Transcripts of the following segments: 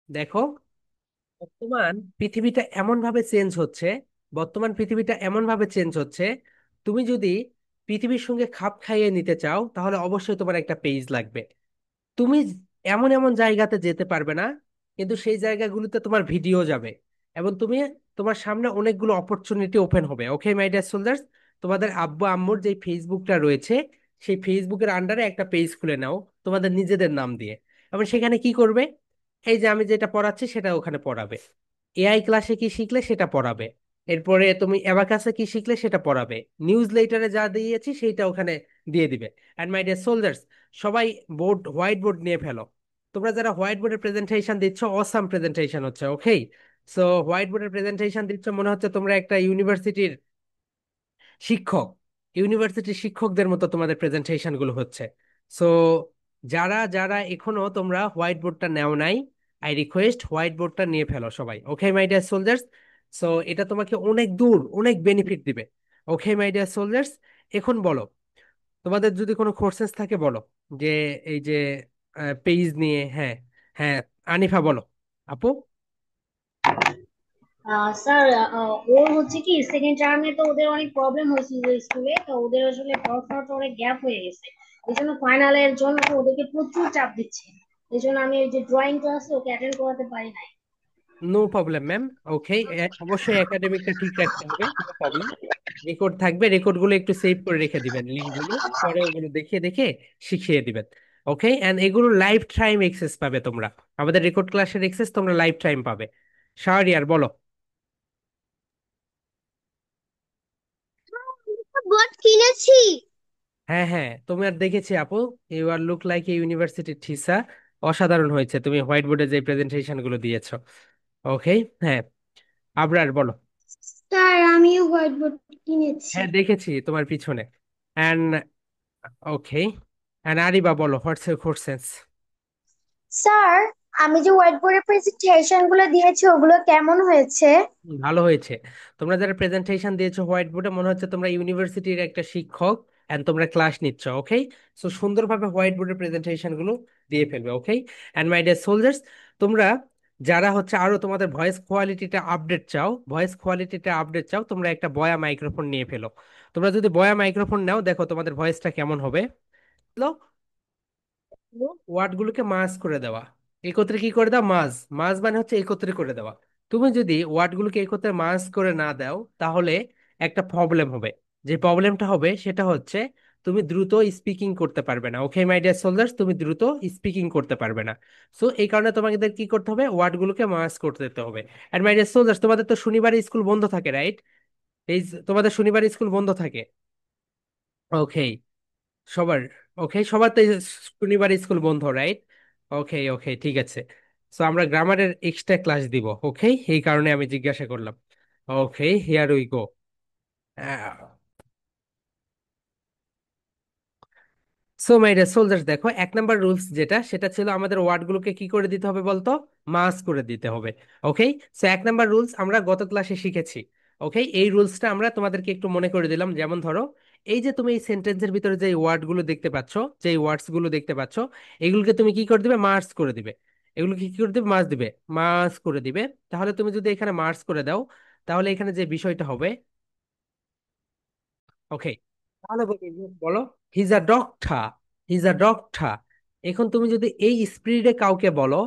দেখো, বর্তমান পৃথিবীটা এমন ভাবে চেঞ্জ হচ্ছে। বর্তমান পৃথিবীটা এমন ভাবে চেঞ্জ হচ্ছে। তুমি যদি পৃথিবীর সঙ্গে খাপ খাইয়ে নিতে চাও তাহলে অবশ্যই তোমার একটা পেজ লাগবে। তুমি এমন এমন জায়গাতে যেতে পারবে না, কিন্তু সেই জায়গাগুলোতে তোমার ভিডিও যাবে এবং তোমার সামনে অনেকগুলো অপরচুনিটি ওপেন হবে। ওকে মাই ডিয়ার সোলজার্স, তোমাদের আব্বু আম্মুর যে ফেসবুকটা রয়েছে সেই ফেসবুকের আন্ডারে একটা পেজ খুলে নাও তোমাদের নিজেদের নাম দিয়ে। এবং সেখানে কি করবে, এই যে আমি যেটা পড়াচ্ছি সেটা ওখানে পড়াবে। এআই ক্লাসে কি শিখলে সেটা পড়াবে। এরপরে তুমি অ্যাবাকাসে কি শিখলে সেটা পড়াবে। নিউজ লেটারে যা দিয়েছি সেইটা ওখানে দিয়ে দিবে। অ্যান্ড মাই ডিয়ার সোলজার্স, সবাই হোয়াইট বোর্ড নিয়ে ফেলো। তোমরা যারা হোয়াইট বোর্ডের প্রেজেন্টেশন দিচ্ছ, অসাম প্রেজেন্টেশন হচ্ছে, ওকে? সো হোয়াইট বোর্ডের প্রেজেন্টেশন দিচ্ছ মনে হচ্ছে তোমরা একটা ইউনিভার্সিটির শিক্ষক। ইউনিভার্সিটির শিক্ষকদের মতো তোমাদের প্রেজেন্টেশন গুলো হচ্ছে। সো যারা যারা এখনো তোমরা হোয়াইট বোর্ডটা নেও নাই, আই রিকোয়েস্ট হোয়াইট বোর্ডটা নিয়ে ফেলো সবাই। ওকে মাই ডিয়ার সোলজার্স, সো এটা তোমাকে অনেক দূর অনেক বেনিফিট দিবে। ওকে মাই ডিয়ার সোলজার্স, এখন বলো, তোমাদের যদি কোনো কোর্সেস থাকে বলো। যে এই যে পেজ নিয়ে, হ্যাঁ। হ্যাঁ, আনিফা বলো। আপু। স্যার, ওর হচ্ছে কি সেকেন্ড টার্মে তো ওদের অনেক প্রবলেম হয়েছিল স্কুলে, তো ওদের আসলে পড়াশোনাটা অনেক গ্যাপ হয়ে গেছে। এই জন্য ফাইনালের জন্য তো ওদেরকে প্রচুর চাপ দিচ্ছে। এই জন্য আমি এই যে ড্রয়িং ক্লাসে ওকে অ্যাটেন্ড করাতে পারি নাই। No problem ma'am. ওকে, অবশ্যই একাডেমিকটা ঠিক রাখতে হবে, নো প্রবলেম। রেকর্ড থাকবে, রেকর্ড গুলো একটু সেভ করে রেখে দিবেন, লিঙ্ক গুলো পরে ওগুলো দেখে দেখে শিখিয়ে দিবেন। ওকে, এন্ড এগুলো লাইফ টাইম এক্সেস পাবে তোমরা। আমাদের রেকর্ড ক্লাসের এক্সেস তোমরা লাইফ টাইম পাবে। শাহরিয়ার বলো। বোর্ড কিনেছি। হ্যাঁ হ্যাঁ, তুমি আর দেখেছি আপু, you are look like a university ঠিসা। অসাধারণ হয়েছে তুমি হোয়াইট বোর্ডে যে প্রেজেন্টেশন গুলো দিয়েছো। ওকে। হ্যাঁ, আবরার বলো। স্যার, আমিও হোয়াইট বোর্ড কিনেছি। হ্যাঁ, দেখেছি তোমার পিছনে। অ্যান্ড ওকে, অ্যান্ড আরিবা বলো, হোয়াটস ইউর কোশ্চেন্স? স্যার, আমি যে হোয়াইট বোর্ডের প্রেজেন্টেশন গুলো দিয়েছি ওগুলো কেমন হয়েছে? ভালো হয়েছে। তোমরা যারা প্রেজেন্টেশন দিয়েছো হোয়াইট বোর্ডে, মনে হচ্ছে তোমরা ইউনিভার্সিটির একটা শিক্ষক এন্ড তোমরা ক্লাস নিচ্ছ। ওকে, সো সুন্দরভাবে হোয়াইট বোর্ডের প্রেজেন্টেশন গুলো দিয়ে ফেলবে। ওকে, এন্ড মাই ডিয়ার সোলজার্স, তোমরা যারা হচ্ছে আরো তোমাদের ভয়েস কোয়ালিটিটা আপডেট চাও, তোমরা একটা বয়া মাইক্রোফোন নিয়ে ফেলো। তোমরা যদি বয়া মাইক্রোফোন নাও, দেখো তোমাদের ভয়েসটা কেমন হবে। ওয়ার্ডগুলোকে মাস করে দেওয়া। একত্রে কি করে দাও, মাস। মাস মানে হচ্ছে একত্রে করে দেওয়া। তুমি যদি ওয়ার্ডগুলোকে একত্রে মাস করে না দাও তাহলে একটা প্রবলেম হবে। যে প্রবলেমটা হবে সেটা হচ্ছে তুমি দ্রুত স্পিকিং করতে পারবে না। ওকে মাই ডিয়ার সোলজার্স, তুমি দ্রুত স্পিকিং করতে পারবে না। সো এই কারণে তোমাদের কি করতে হবে, ওয়ার্ডগুলোকে মাস করতে দিতে হবে। এন্ড মাই ডিয়ার সোলজার্স, তোমাদের তো শনিবারে স্কুল বন্ধ থাকে, রাইট? তোমাদের শনিবারে স্কুল বন্ধ থাকে। ওকে, সবার। ওকে, সবার তো এই শনিবার স্কুল বন্ধ, রাইট? ওকে ওকে, ঠিক আছে। সো আমরা গ্রামারের এক্সট্রা ক্লাস দিব। ওকে, এই কারণে আমি জিজ্ঞাসা করলাম। Okay, here we go. So my dear soldiers, দেখো, এক নাম্বার রুলস যেটা সেটা ছিল আমাদের ওয়ার্ডগুলোকে কি করে দিতে হবে বলতো, মাস করে দিতে হবে। ওকে, সো এক নাম্বার রুলস আমরা গত ক্লাসে শিখেছি। ওকে, এই রুলসটা আমরা তোমাদেরকে একটু মনে করে দিলাম। যেমন ধরো, এই যে তুমি এই সেন্টেন্সের ভিতরে যে ওয়ার্ডগুলো দেখতে পাচ্ছ, যে ওয়ার্ডস গুলো দেখতে পাচ্ছ, এগুলোকে তুমি কি করে দিবে, মার্কস করে দিবে। এগুলোকে কি করে দিবে, মার্কস দিবে, মার্কস করে দিবে। তাহলে তুমি যদি এখানে মার্কস করে দাও, তাহলে এখানে যে বিষয়টা হবে, ওকে, তাহলে বলো, he's a doctor. He's a doctor. এখন তুমি যদি এই স্পিডে কাউকে বলো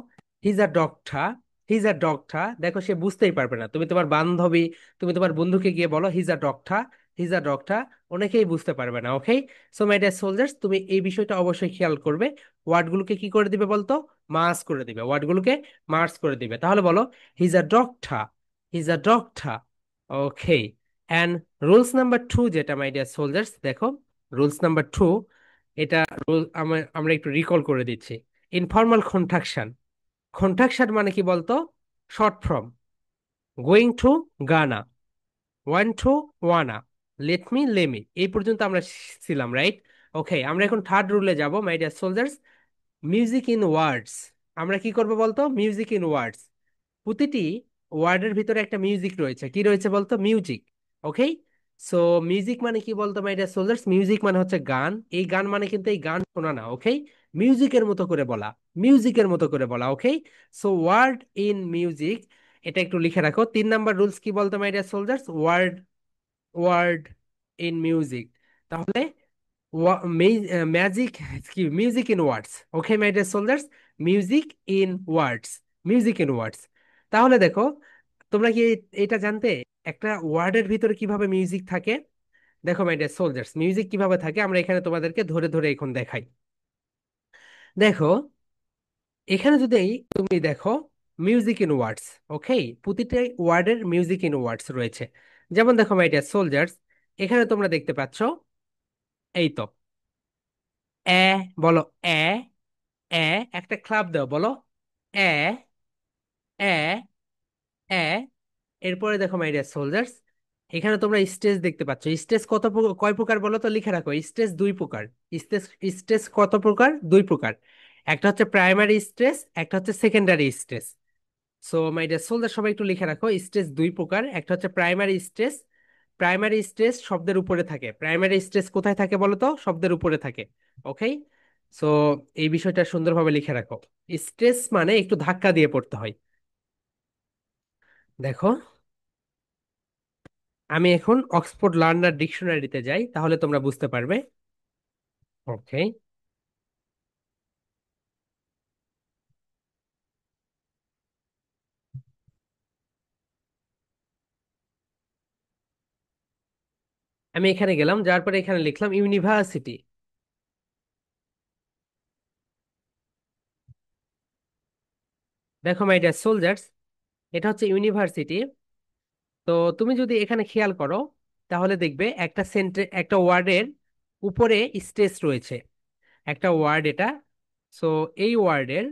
he's a doctor, he's a doctor, দেখো সে বুঝতেই পারবে না। তুমি তোমার বান্ধবী, তুমি তোমার বন্ধুকে গিয়ে বলো he's a doctor, he's a doctor, অনেকেই বুঝতে পারবে না। ওকে, সো মাই ডিয়ার সোলজার্স, তুমি এই বিষয়টা অবশ্যই খেয়াল করবে। ওয়ার্ডগুলোকে কি করে দিবে বলতো, মার্স করে দিবে। ওয়ার্ডগুলোকে মার্স করে দিবে। তাহলে বলো, he's a doctor, he's a doctor. Okay, and rules number two যেটা মাই ডিয়ার সোলজার্স, দেখো, রুলস নাম্বার টু, এটা রুল আমরা একটু রিকল করে দিচ্ছি। Informal contraction. কন্ট্রাকশন মানে কি বলতো, short form. Going to gonna, want to wanna, let me lemme, এই পর্যন্ত আমরা ছিলাম, রাইট? ওকে, আমরা এখন থার্ড রুলে যাব my dear soldiers. Music in words. আমরা কি করবো বলতো, মিউজিক ইন ওয়ার্ডস। প্রতিটি ওয়ার্ডের ভিতরে একটা মিউজিক রয়েছে। কি রয়েছে বলতো, মিউজিক। ওকে, সো মিউজিক মানে কি বলতো মাই ডিয়ার সোলজার্স, মিউজিক মানে হচ্ছে গান। এই গান মানে কিন্তু এই গান শোনা না। ওকে, মিউজিকের মতো করে বলা, মিউজিকের মতো করে বলা। Okay, so word in music, এটা একটু লিখে রাখো। 3 নাম্বার রুলস কি বলতো my dear soldiers? Word, word in music. তাহলে ম্যাজিক, কি, music in words. Okay my dear soldiers, music in words, music in words. তাহলে দেখো, তোমরা কি এটা জানতে একটা ওয়ার্ডের ভিতরে কিভাবে মিউজিক থাকে? দেখো মাই ডিয়ার সোলজার্স, মিউজিক কিভাবে থাকে আমরা এখানে তোমাদেরকে ধরে ধরে এখন দেখাই। দেখো, এখানে যদি তুমি দেখো মিউজিক ইন ওয়ার্ডস, ওকে, প্রতিটা ওয়ার্ডের মিউজিক ইন ওয়ার্ডস রয়েছে। যেমন দেখো মাই ডিয়ার সোলজার্স, এখানে তোমরা দেখতে পাচ্ছ, এই তো, এ, বলো এ, এ, একটা ক্লাব দাও, বলো এ, এ, এ। এরপরে দেখো মাই ডিয়ার সোলজার্স, এখানে তোমরা স্টেজ দেখতে পাচ্ছ। স্টেজ কয় প্রকার বলো তো, লিখে রাখো। স্টেজ 2 প্রকার। স্টেজ, স্টেজ কত প্রকার? 2 প্রকার। একটা হচ্ছে প্রাইমারি স্টেজ, একটা হচ্ছে secondary stage. So my dear soldier, সবাই একটু লিখে রাখো, স্টেজ 2 প্রকার। একটা হচ্ছে প্রাইমারি স্টেজ। প্রাইমারি স্টেজ শব্দের উপরে থাকে। প্রাইমারি স্টেজ কোথায় থাকে বলো তো? শব্দের উপরে থাকে। ওকে, সো এই বিষয়টা সুন্দরভাবে লিখে রাখো। স্ট্রেস মানে একটু ধাক্কা দিয়ে পড়তে হয়। দেখো, আমি এখন অক্সফোর্ড লার্নার ডিকশনারিতে যাই, তাহলে তোমরা বুঝতে পারবে। ওকে, আমি এখানে গেলাম, যাওয়ার পরে এখানে লিখলাম ইউনিভার্সিটি। দেখো মাই ডিয়ার সোলজার্স, এটা হচ্ছে ইউনিভার্সিটি। তো তুমি যদি এখানে খেয়াল করো, তাহলে দেখবে একটা একটা ওয়ার্ডের উপরে স্টেজ রয়েছে। একটা ওয়ার্ড এটা। সো এই ওয়ার্ডের,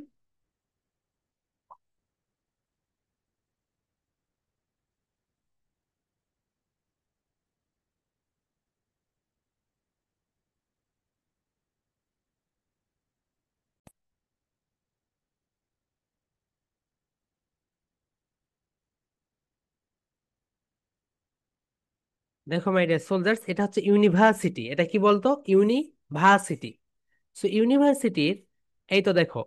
দেখো মাই ডিয়ার সোলজার্স, এটা হচ্ছে ইউনিভার্সিটি। এটা কি বলতো? ইউনিভার্সিটি। সো ইউনিভার্সিটির, এই তো দেখো,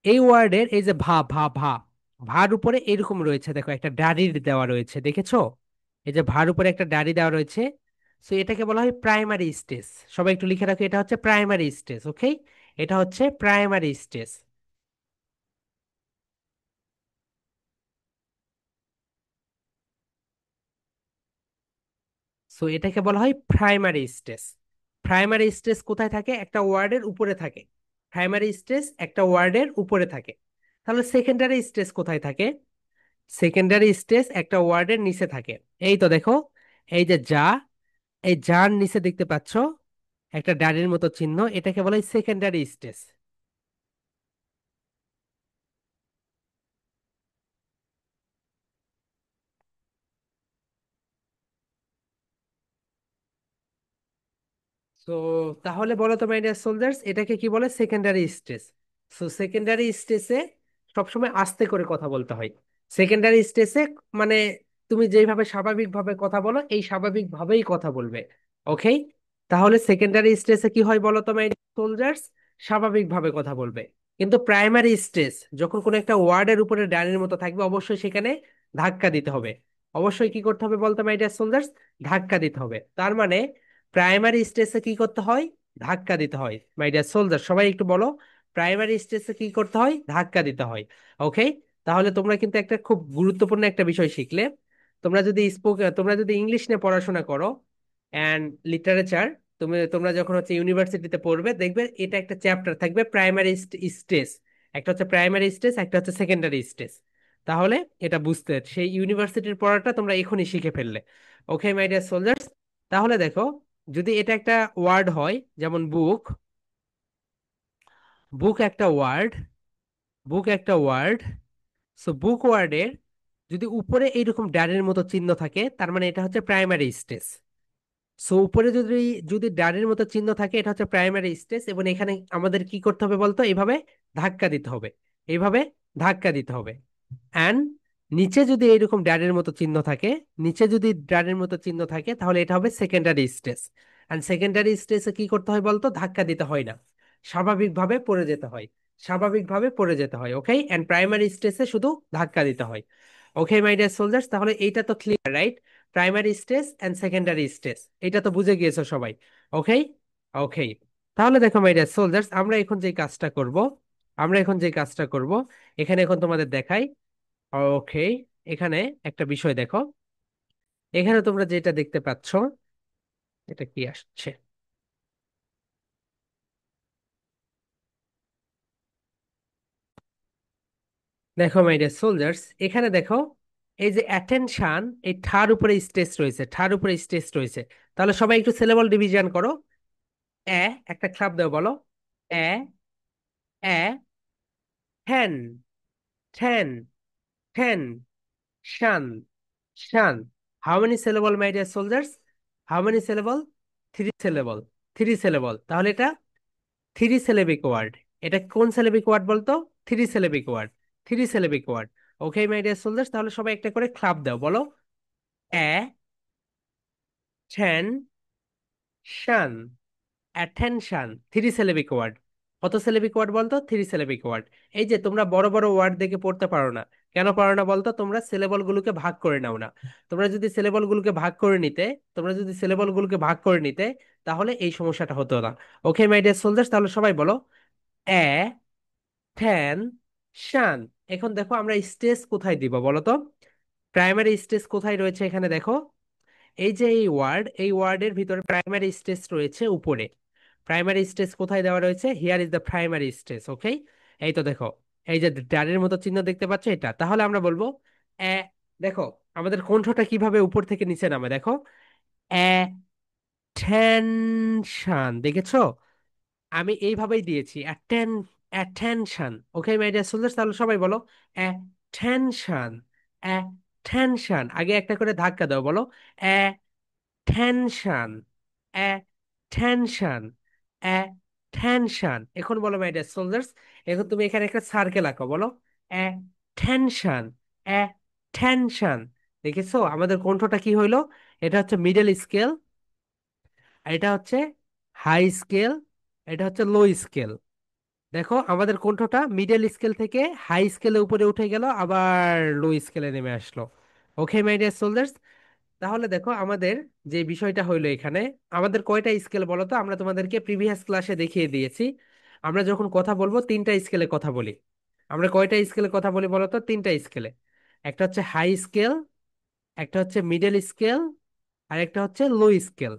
এই ওয়ার্ডের এই যে ভা ভা ভা, ভার উপরে এরকম রয়েছে, দেখো একটা ডাড়ি দেওয়া রয়েছে, দেখেছো? এই যে ভার উপরে একটা ডাড়ি দেওয়া রয়েছে। সো এটাকে বলা হয় প্রাইমারি স্টেজ। সবাই একটু লিখে রাখো, এটা হচ্ছে প্রাইমারি স্টেজ। ওকে, এটা হচ্ছে প্রাইমারি স্টেজ। সো এটাকে বলা হয় প্রাইমারি স্টেজ। প্রাইমারি স্টেজ কোথায় থাকে? একটা ওয়ার্ডের উপরে থাকে। প্রাইমারি স্টেজ একটা ওয়ার্ডের উপরে থাকে। তাহলে সেকেন্ডারি স্টেজ কোথায় থাকে? সেকেন্ডারি স্টেজ একটা ওয়ার্ডের নিচে থাকে। এই তো দেখো, এই যে যা, এই যার নিচে দেখতে পাচ্ছ একটা ডাড়ির মতো চিহ্ন, এটাকে বলা হয় সেকেন্ডারি স্টেজ। সো তাহলে বলো তো মাই ডিয়ার সোলজার্স, এটাকে কি বলে? Secondary stage. সো সেকেন্ডারি স্টেজে সবসময় আস্তে করে কথা বলতে হয়। সেকেন্ডারি স্টেজে মানে তুমি যেভাবে স্বাভাবিকভাবে কথা বলো, এই স্বাভাবিকভাবেই কথা বলবে। ওকে, তাহলে সেকেন্ডারি স্টেজে কি হয় বলো তো মাই সোলজার্স? স্বাভাবিকভাবে কথা বলবে। কিন্তু প্রাইমারি স্টেজ, যখন কোনো একটা ওয়ার্ডের উপরে ডানের মতো থাকবে, অবশ্যই সেখানে ধাক্কা দিতে হবে। অবশ্যই কি করতে হবে বলতো মাই ডিয়ার সোলজার্স? ধাক্কা দিতে হবে। তার মানে প্রাইমারি স্টেজে কি করতে হয়? ধাক্কা দিতে হয়। মাই ডিয়ার সোলজার, সবাই একটু বলো, প্রাইমারি স্টেজে কি করতে হয়? ধাক্কা দিতে হয়। ওকে, তাহলে তোমরা কিন্তু একটা খুব গুরুত্বপূর্ণ একটা বিষয় শিখলে। তোমরা যদি ইংলিশ নিয়ে পড়াশোনা করো অ্যান্ড লিটারেচার, তোমরা যখন হচ্ছে ইউনিভার্সিটিতে পড়বে, দেখবে এটা একটা চ্যাপ্টার থাকবে প্রাইমারি স্টেজ। একটা হচ্ছে প্রাইমারি স্টেজ, একটা হচ্ছে সেকেন্ডারি স্টেজ। তাহলে এটা বুঝতে, সেই ইউনিভার্সিটির পড়াটা তোমরা এখনই শিখে ফেললে। ওকে মাই ডিয়ার সোলজার্স, তাহলে দেখো, যদি এটা একটা ওয়ার্ড হয়, যেমন বুক, বুক একটা ওয়ার্ড, বুক একটা ওয়ার্ড। সো বুক ওয়ার্ডের যদি উপরে এইরকম ডানের মতো চিহ্ন থাকে, তার মানে এটা হচ্ছে প্রাইমারি স্টেজ। সো উপরে যদি যদি ডানের মতো চিহ্ন থাকে, এটা হচ্ছে প্রাইমারি স্টেজ। এবং এখানে আমাদের কি করতে হবে বলতো? এইভাবে ধাক্কা দিতে হবে, এইভাবে ধাক্কা দিতে হবে। অ্যান্ড নিচে যদি এইরকম ডানের মতো চিহ্ন থাকে, নিচে যদি ডানের মতো চিহ্ন থাকে, তাহলে এটা হবে সেকেন্ডারি স্টেজ। অ্যান্ড সেকেন্ডারি স্টেজে কি করতে হয় বলতো? ধাক্কা দিতে হয় না। স্বাভাবিকভাবে পড়ে যেতে হয়, স্বাভাবিকভাবে পড়ে যেতে হয়। ওকে, এন্ড প্রাইমারি স্টেজে শুধু ধাক্কা দিতে হয়। ওকে মাই ডিয়ার সোলজার্স, তাহলে এইটা তো clear, right? Primary stage and secondary stage, এটা তো বুঝে গিয়েছো সবাই। ওকে, ওকে। তাহলে দেখো মাই ডিয়ার সোলজার্স, আমরা এখন যে কাজটা করব, এখানে এখন তোমাদের দেখাই। ওকে, এখানে একটা বিষয় দেখো, এখানে তোমরা যেটা দেখতে পাচ্ছ, এটা কি আসছে, দেখো মাই ডিয়ার সোলজার্স, এখানে দেখো, এই যে অ্যাটেনশন, এই ঠার উপরে স্টেজ রয়েছে, ঠার উপরে স্টেজ রয়েছে। তাহলে সবাই একটু সিলেবল ডিভিশন করো। এ, একটা ক্লাব দাও, বলো a, a, ten, ten, ten, shun, shun. How many syllable my dear soldiers? How many syllable? Three syllable, three syllable. তাহলে এটা থ্রি সিলেবিক ওয়ার্ড। এটা কোন সিলেবিক ওয়ার্ড বলতো? Three syllabic word, three syllabic word. Okay my dear soldiers, তাহলে সবাই একটা করে club দাও, বলো a, ten, shun, attention. Three syllabic word. কত সিলেবিক ওয়ার্ড বলতো? Three syllabic word. এই যে তোমরা বড় বড় ওয়ার্ড দেখে পড়তে পারো না, কেন পারো না বলতো? তোমরা সিলেবল গুলোকে ভাগ করে নাও না। তোমরা যদি সিলেবল গুলোকে ভাগ করে নিতে, তোমরা যদি সিলেবল গুলোকে ভাগ করে নিতে, তাহলে এই সমস্যাটা হতো না। ওকে মাই ডিয়ার সোলজার্স, তাহলে সবাই বলো এ, ঠ্যান, শান। এখন দেখো আমরা স্টেজ কোথায় দিব বলো তো? প্রাইমারি স্টেজ কোথায় রয়েছে এখানে দেখো, এই যে এই ওয়ার্ড, এই ওয়ার্ডের ভিতরে প্রাইমারি স্টেজ রয়েছে উপরে। প্রাইমারি স্টেজ কোথায় দেওয়া রয়েছে? Here is the primary stage. Okay, এই তো দেখো, এই যে ডানের মতো চিহ্ন দেখতে পাচ্ছ, এটা। তাহলে আমরা বলবো এ, দেখো আমাদের কণ্ঠটা কিভাবে উপর থেকে নিচে নামে, দেখো অ্যাটেনশন, দেখেছো? আমি এইভাবেই দিয়েছি, attention. Okay my dear soldiers, তাহলে সবাই বলো অ্যাটেনশন, অ্যাটেনশন। আগে একটা করে ধাক্কা দাও, বলো অ্যাটেনশন, অ্যাটেনশন, অ্যাটেনশন। এখন বলো মাই ডিয়ার সোলজার্স, এখন তুমি এখানে একটা সার্কেল আঁকো, বলো অ্যাটেনশন, অ্যাটেনশন। দেখেছো আমাদের কণ্ঠটা কি হইলো? এটা হচ্ছে মিডল স্কেল, আর এটা হচ্ছে হাই স্কেল, এটা হচ্ছে লো স্কেল। দেখো আমাদের কণ্ঠটা মিডল স্কেল থেকে হাই স্কেলে উপরে উঠে গেল, আবার লো স্কেলে নেমে আসলো। ওকে মাই ডিয়ার সোলজার্স, তাহলে দেখো আমাদের যে বিষয়টা হইলো এখানে, আমাদের কয়টা স্কেল বলো তো? আমরা তোমাদেরকে প্রিভিয়াস ক্লাসে দেখিয়ে দিয়েছি। আমরা যখন কথা বলবো তিনটা স্কেলে কথা বলি। আমরা কয়টা স্কেলে কথা বলি বলো তো? তিনটা স্কেলে। একটা হচ্ছে হাই স্কেল, একটা হচ্ছে মিডল স্কেল, আর একটা হচ্ছে লো স্কেল।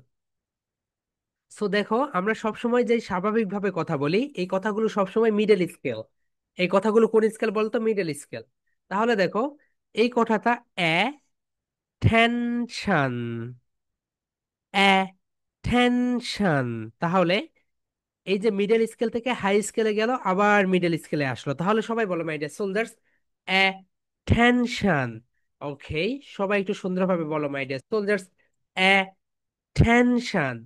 সো দেখো আমরা সবসময় যে স্বাভাবিকভাবে কথা বলি, এই কথাগুলো সবসময় মিডল স্কেল। এই কথাগুলো কোন স্কেল বলতো? Middle scale. তাহলে দেখো এই কথাটা এ, টেনশন, এ, টেনশন। তাহলে এই যে মিডল স্কেল থেকে হাই স্কেলে গেল, আবার মিডল স্কেলে আসলো। তাহলে সবাই বলো my dear soldiers a, tension. Okay, সবাই একটু সুন্দরভাবে বলো my dear soldiers a, tension.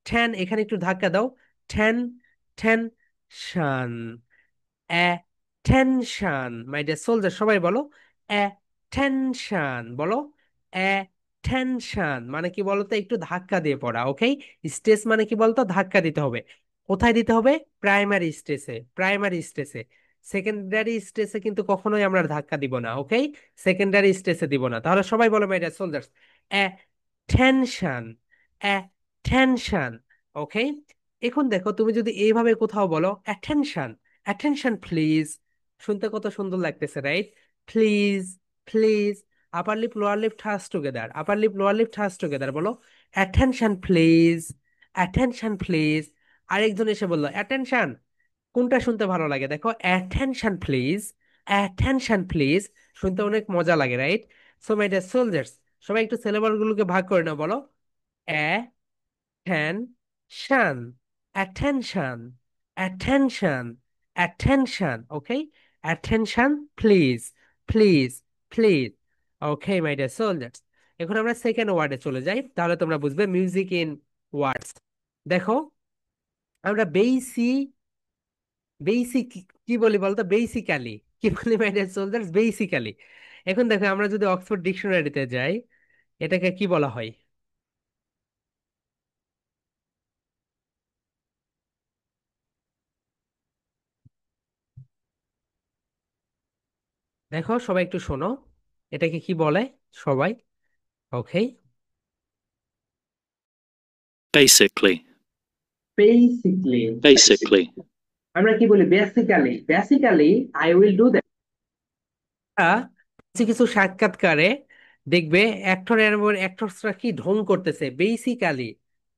Ten, এখানে একটু ধাক্কা দাও, ten, tension, attention. My dear soldier সবাই বলো অ্যাটেনশন, বলো অ্যাটেনশন। মানে কি বলতো? একটু ধাক্কা দিয়ে পড়া। ওকে, স্টেজ মানে কি বলতো? ধাক্কা দিতে হবে। কোথায় দিতে হবে? প্রাইমারি স্টেজে, প্রাইমারি স্টেজে। সেকেন্ডারি স্টেজে কিন্তু কখনোই আমরা ধাক্কা দিব না। ওকে, সেকেন্ডারি স্টেজে দিব না। তাহলে সবাই বলো my dear soldiers attention, attention. Okay, এখন দেখো তুমি যদি এইভাবে কোথাও বলো অ্যাটেনশন, অ্যাটেনশন প্লিজ, শুনতে কত সুন্দর লাগতেছে, right? Please, please. Upper lip lower lip touch together, upper lip lower lip touch together, বলো অ্যাটেনশন প্লিজ, অ্যাটেনশন প্লিজ। আরেকজন এসে বললো অ্যাটেনশন। কোনটা শুনতে ভালো লাগে? দেখো অ্যাটেনশন প্লিজ, অ্যাটেনশন প্লিজ, শুনতে অনেক মজা লাগে, right? So my dear soldiers, সবাই একটু সিলেবাল গুলোকে ভাগ করে নাও, বলো attention, attention, attention, attention. Okay, attention, please, please, please. Okay, my dear soldiers. এখন আমরা সেকেন্ড ওয়ার্ডে চলে যাই, তাহলে তোমরা বুঝবে মিউজিক ইন ওয়ার্ডস। দেখো আমরা বেসিক কি বলি বলতো? বেসিক্যালি কি বলি মাই ডিয়ার সোলজার্স? বেসিক্যালি। এখন দেখো আমরা যদি অক্সফোর্ড ডিকশনারিতে যাই, এটাকে কি বলা হয়? দেখো সবাই একটু শোনো, এটাকে কি বলে সবাই? ওকে, Basically. বেসিকলি। Basically. আমরা কি বলি? Basically. Basically I will do that. কিছু কিছু সাক্ষাৎকারে দেখবে অ্যাক্টর এবং অ্যাক্টরসরা কি ঢং করতেছে, বেসিক্যালি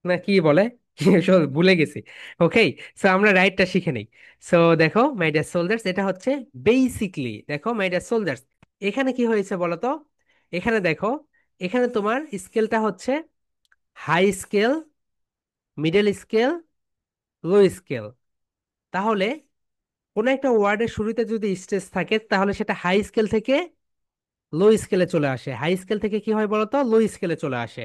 না কি বলে কি সব ভুলে গেছি। ওকে, সো আমরা রাইটটা শিখে নেই। সো দেখো মাই ডিয়ার সোলজার্স, এটা হচ্ছে বেসিকলি। দেখো মাই ডিয়ার সোলজার্স, এখানে কি হয়েছে বলো তো? এখানে দেখো, এখানে তোমার স্কেলটা হচ্ছে হাই স্কেল, মিডল স্কেল, লো স্কেল। তাহলে কোনো একটা ওয়ার্ডের শুরুতে যদি স্ট্রেস থাকে তাহলে সেটা হাই স্কেল থেকে লো স্কেলে চলে আসে, হাই স্কেল থেকে কি হয় বলো তো? লো স্কেলে চলে আসে।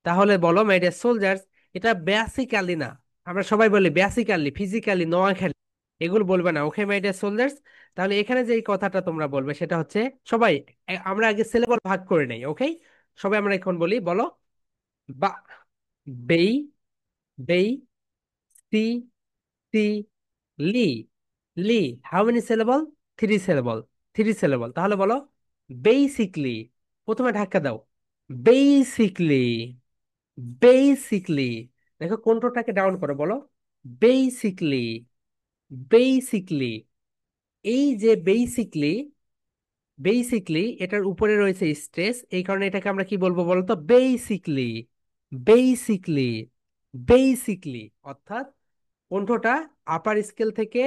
তাহলে বলো মাই ডিয়ার সোলজার্স, এটা বেসিক্যালি না। আমরা সবাই বলি বেসিক্যালি, ফিজিক্যালি, নোয়াখালী, এগুলো বলবে না। ওকে মাই ডিয়ার সোলজার্স, তাহলে এখানে যে এই কথাটা তোমরা বলবে সেটা হচ্ছে সবাই, আমরা আগে সিলেবল ভাগ করে নেই। ওকে, সবাই আমরা এখন বলি, বলো বা, বেই, বেই, সি, সি, লি, লি। How many syllable? Three syllable, three syllable. তাহলে বলো বেসিকলি। প্রথমে ধাক্কা দাও, বেসিকলি, বেসিকলি। দেখো কণ্ঠটাকে ডাউন করো, বলো বেসিকলি, বেসিকলি। এই যে বেসিকলি, বেসিকলি এটার উপরে রয়েছে স্ট্রেস, এই কারণে এটাকে আমরা কি বলবো বলো তো? Basically, basically, basically. অর্থাৎ কণ্ঠটা আপার স্কেল থেকে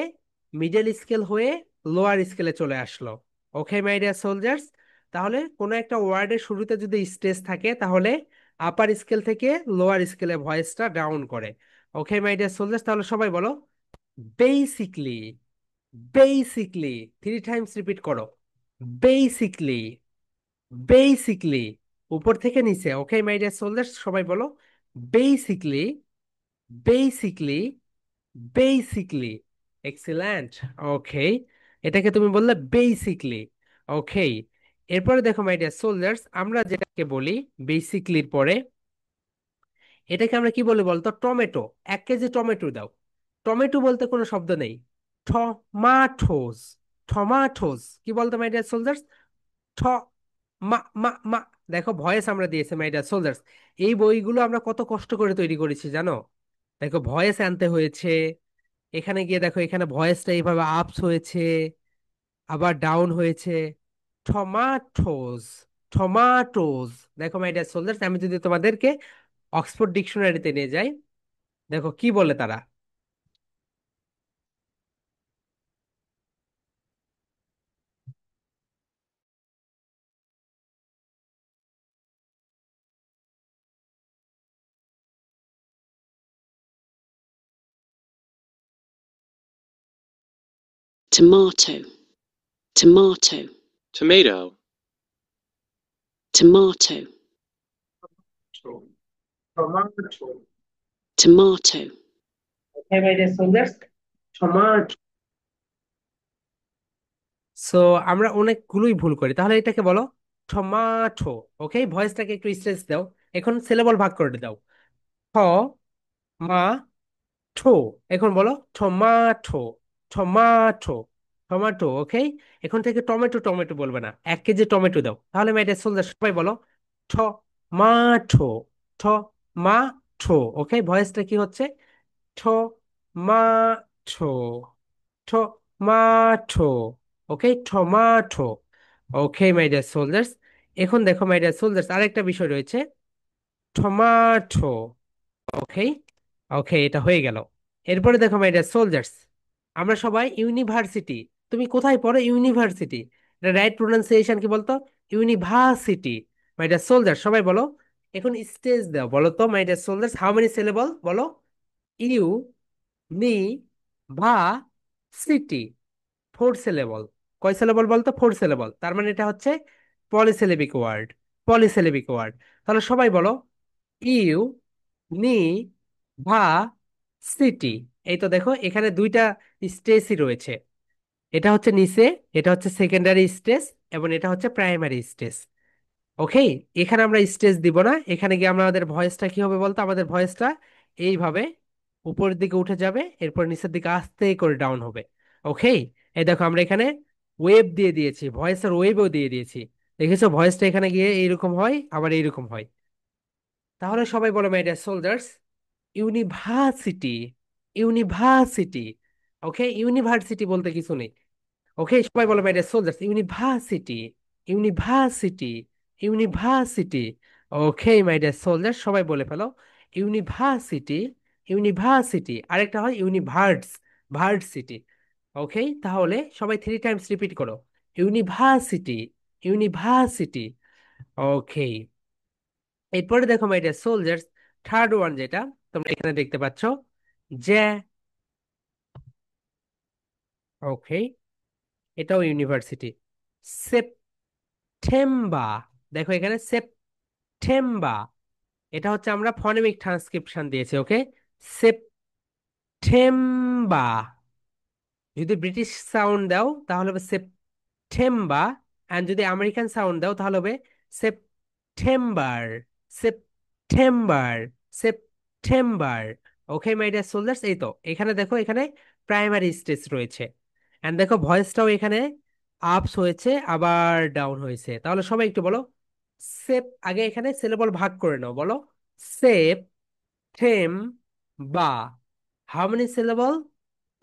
মিডল স্কেল হয়ে লোয়ার স্কেলে চলে আসলো। ওকে মাই ডিয়ার সোলজার্স, তাহলে কোনো একটা ওয়ার্ডের শুরুতে যদি স্ট্রেস থাকে তাহলে আপার স্কেল থেকে লোয়ার স্কেলে ভয়েসটা ডাউন করে। ওকে মাই ডিয়ার সোলজার্স, তাহলে সবাই বলো basically, basically. Three Times repeat করো, বেসিকলি, বেসিকলি। উপর থেকে নিচে। ওকে মাই ডিয়ার সোলজার্স, সবাই বলো বেসিকলি, বেসিকলি, বেসিকলি। এক্সিলেন্ট। ওকে, এটাকে তুমি বললে বেসিকলি। ওকে, এরপরে দেখো মাই ডিয়ার সোলজার্স, আমরা যেটাকে বলি বেসিকলির পরে, এটাকে আমরা কি বলি বলতো? টমেটো। 1 কেজি টমেটো দাও। টমেটো বলতে কোনো শব্দ নেই, টমাটোস, টমাটোস। কি বলতো মাই ডিয়ার সোলজার্স? ঠ, মা, মা, মা। দেখো ভয়েস আমরা দিয়েছি মাই ডিয়ার সোলজার্স। এই বইগুলো আমরা কত কষ্ট করে তৈরি করেছি জানো? দেখো ভয়েস আনতে হয়েছে, এখানে গিয়ে দেখো এখানে ভয়েসটা এইভাবে আপস হয়েছে, আবার ডাউন হয়েছে। Tomatoes, tomatoes. দেখো মাই ডিয়ার সোলজার্স, আমি যদি তোমাদেরকে অক্সফোর্ড ডিকশনারিতে নিয়ে যাই, দেখো কি বলে তারা। tomato, tomato, Tomato. tomato, tomato. tomato, okay my dear soldiers, tomato. So আমরা অনেকগুলোই ভুল করি, তাহলে এটাকে বলো টমাটো। ওকে, ভয়েসটাকে একটু স্ট্রেস দাও। এখন সিলেবল ভাগ করে দাও, ঠ, মা, ঠো। এখন বলো টমাটো, টমাটো, টমাটো। ওকে, এখন থেকে টমেটো টমেটো বলবে না, 1 কেজি টমেটো দাও। তাহলে মেয়েটা সোলজার সবাই বলো টমাটো, টমাটো। ওকে, ভয়েসটা কি হচ্ছে? Tomato, tomato. Okay, tomato. Okay my dear soldiers, এখন দেখো মাই ডিয়ার সোলজার্স, আরেকটা বিষয় রয়েছে, টমাটো। ওকে, ওকে, এটা হয়ে গেল। এরপরে দেখো মাই ডিয়ার সোলজার্স, আমরা সবাই ইউনিভার্সিটি। তুমি কোথায় পড়ো? ইউনিভার্সিটি। এটা রাইট প্রোনাউন্সিয়েশন কি বলতো? ইউনিভার্সিটি। মাই ডিয়ার সোলজার সবাই বলো, এখন স্টেজ দাও বলো তো my dear soldiers, how many syllable বলো? ইউ, নি, ভা, সিটি। 4 সিলেবল। কয় সিলেবল বলতো? 4 সিলেবল। তার মানে এটা হচ্ছে পলিসিলেবিক ওয়ার্ড, পলিসিলেবিক ওয়ার্ড। তাহলে সবাই বলো ইউ, নি, ভা, সিটি। এই তো দেখো এখানে দুইটা স্টেজই রয়েছে, এটা হচ্ছে নিচে, এটা হচ্ছে সেকেন্ডারি স্টেজ, এবং এটা হচ্ছে প্রাইমারি স্টেজ। ওকে, এখানে আমরা স্টেজ দিব না, এখানে গিয়ে আমরা আমাদের ভয়েসটা কি হবে বলতো? আমাদের ভয়েসটা এইভাবে উপরের দিকে উঠে যাবে, এরপর নিচের দিকে আস্তে করে ডাউন হবে। ওকে, এই দেখো আমরা এখানে ওয়েব দিয়ে দিয়েছি, ভয়েসের ওয়েবও দিয়ে দিয়েছি। দেখেছো ভয়েসটা এখানে গিয়ে এইরকম হয় আবার এইরকম হয়। তাহলে সবাই বলো my dear soldiers, university, university. Okay, university বলতে কিছু নেই। ওকে, সবাই বলো my dear soldiers, university, university, university. Okay my dear soldiers, সবাই বলে ফেলো ইউনিভার্সিটি, ইউনিভার্সিটি। আরেকটা হয় ইউনিভার্স, ভার্সিটি। ওকে, তাহলে সবাই 3 টাইমস রিপিট করো, ইউনিভার্সিটি, ইউনিভার্সিটি। ওকে, এরপরে দেখো my dear soldiers, third one যেটা তোমরা এখানে দেখতে পাচ্ছ, যে, ওকে, এটাও ইউনিভার্সিটি। সেপ্টেম্বার, দেখো এখানে সেপ্টেম্বার, এটা হচ্ছে আমরা ফনেমিক ট্রান্সক্রিপশন দিয়েছি। ওকে, সেপ্টেম্বার। যদি ব্রিটিশ সাউন্ড দাও তাহলে হবে সেপ্টেম্বার, অ্যান্ড যদি আমেরিকান সাউন্ড দাও তাহলে হবে সেপ্টেম্বার, সেপ্টেম্বার, সেপ্টেম্বার। ওকে মাই ডিয়ার সোলজার্স, এই তো এখানে দেখো এখানে প্রাইমারি স্টেজ রয়েছে, অ্যান্ড দেখো ভয়েসটাও এখানে আপস হয়েছে আবার ডাউন হয়েছে। তাহলে সবাই একটু বলো সেপ, আগে এখানে সিলেবল ভাগ করে নাও, বলো September. How many syllable?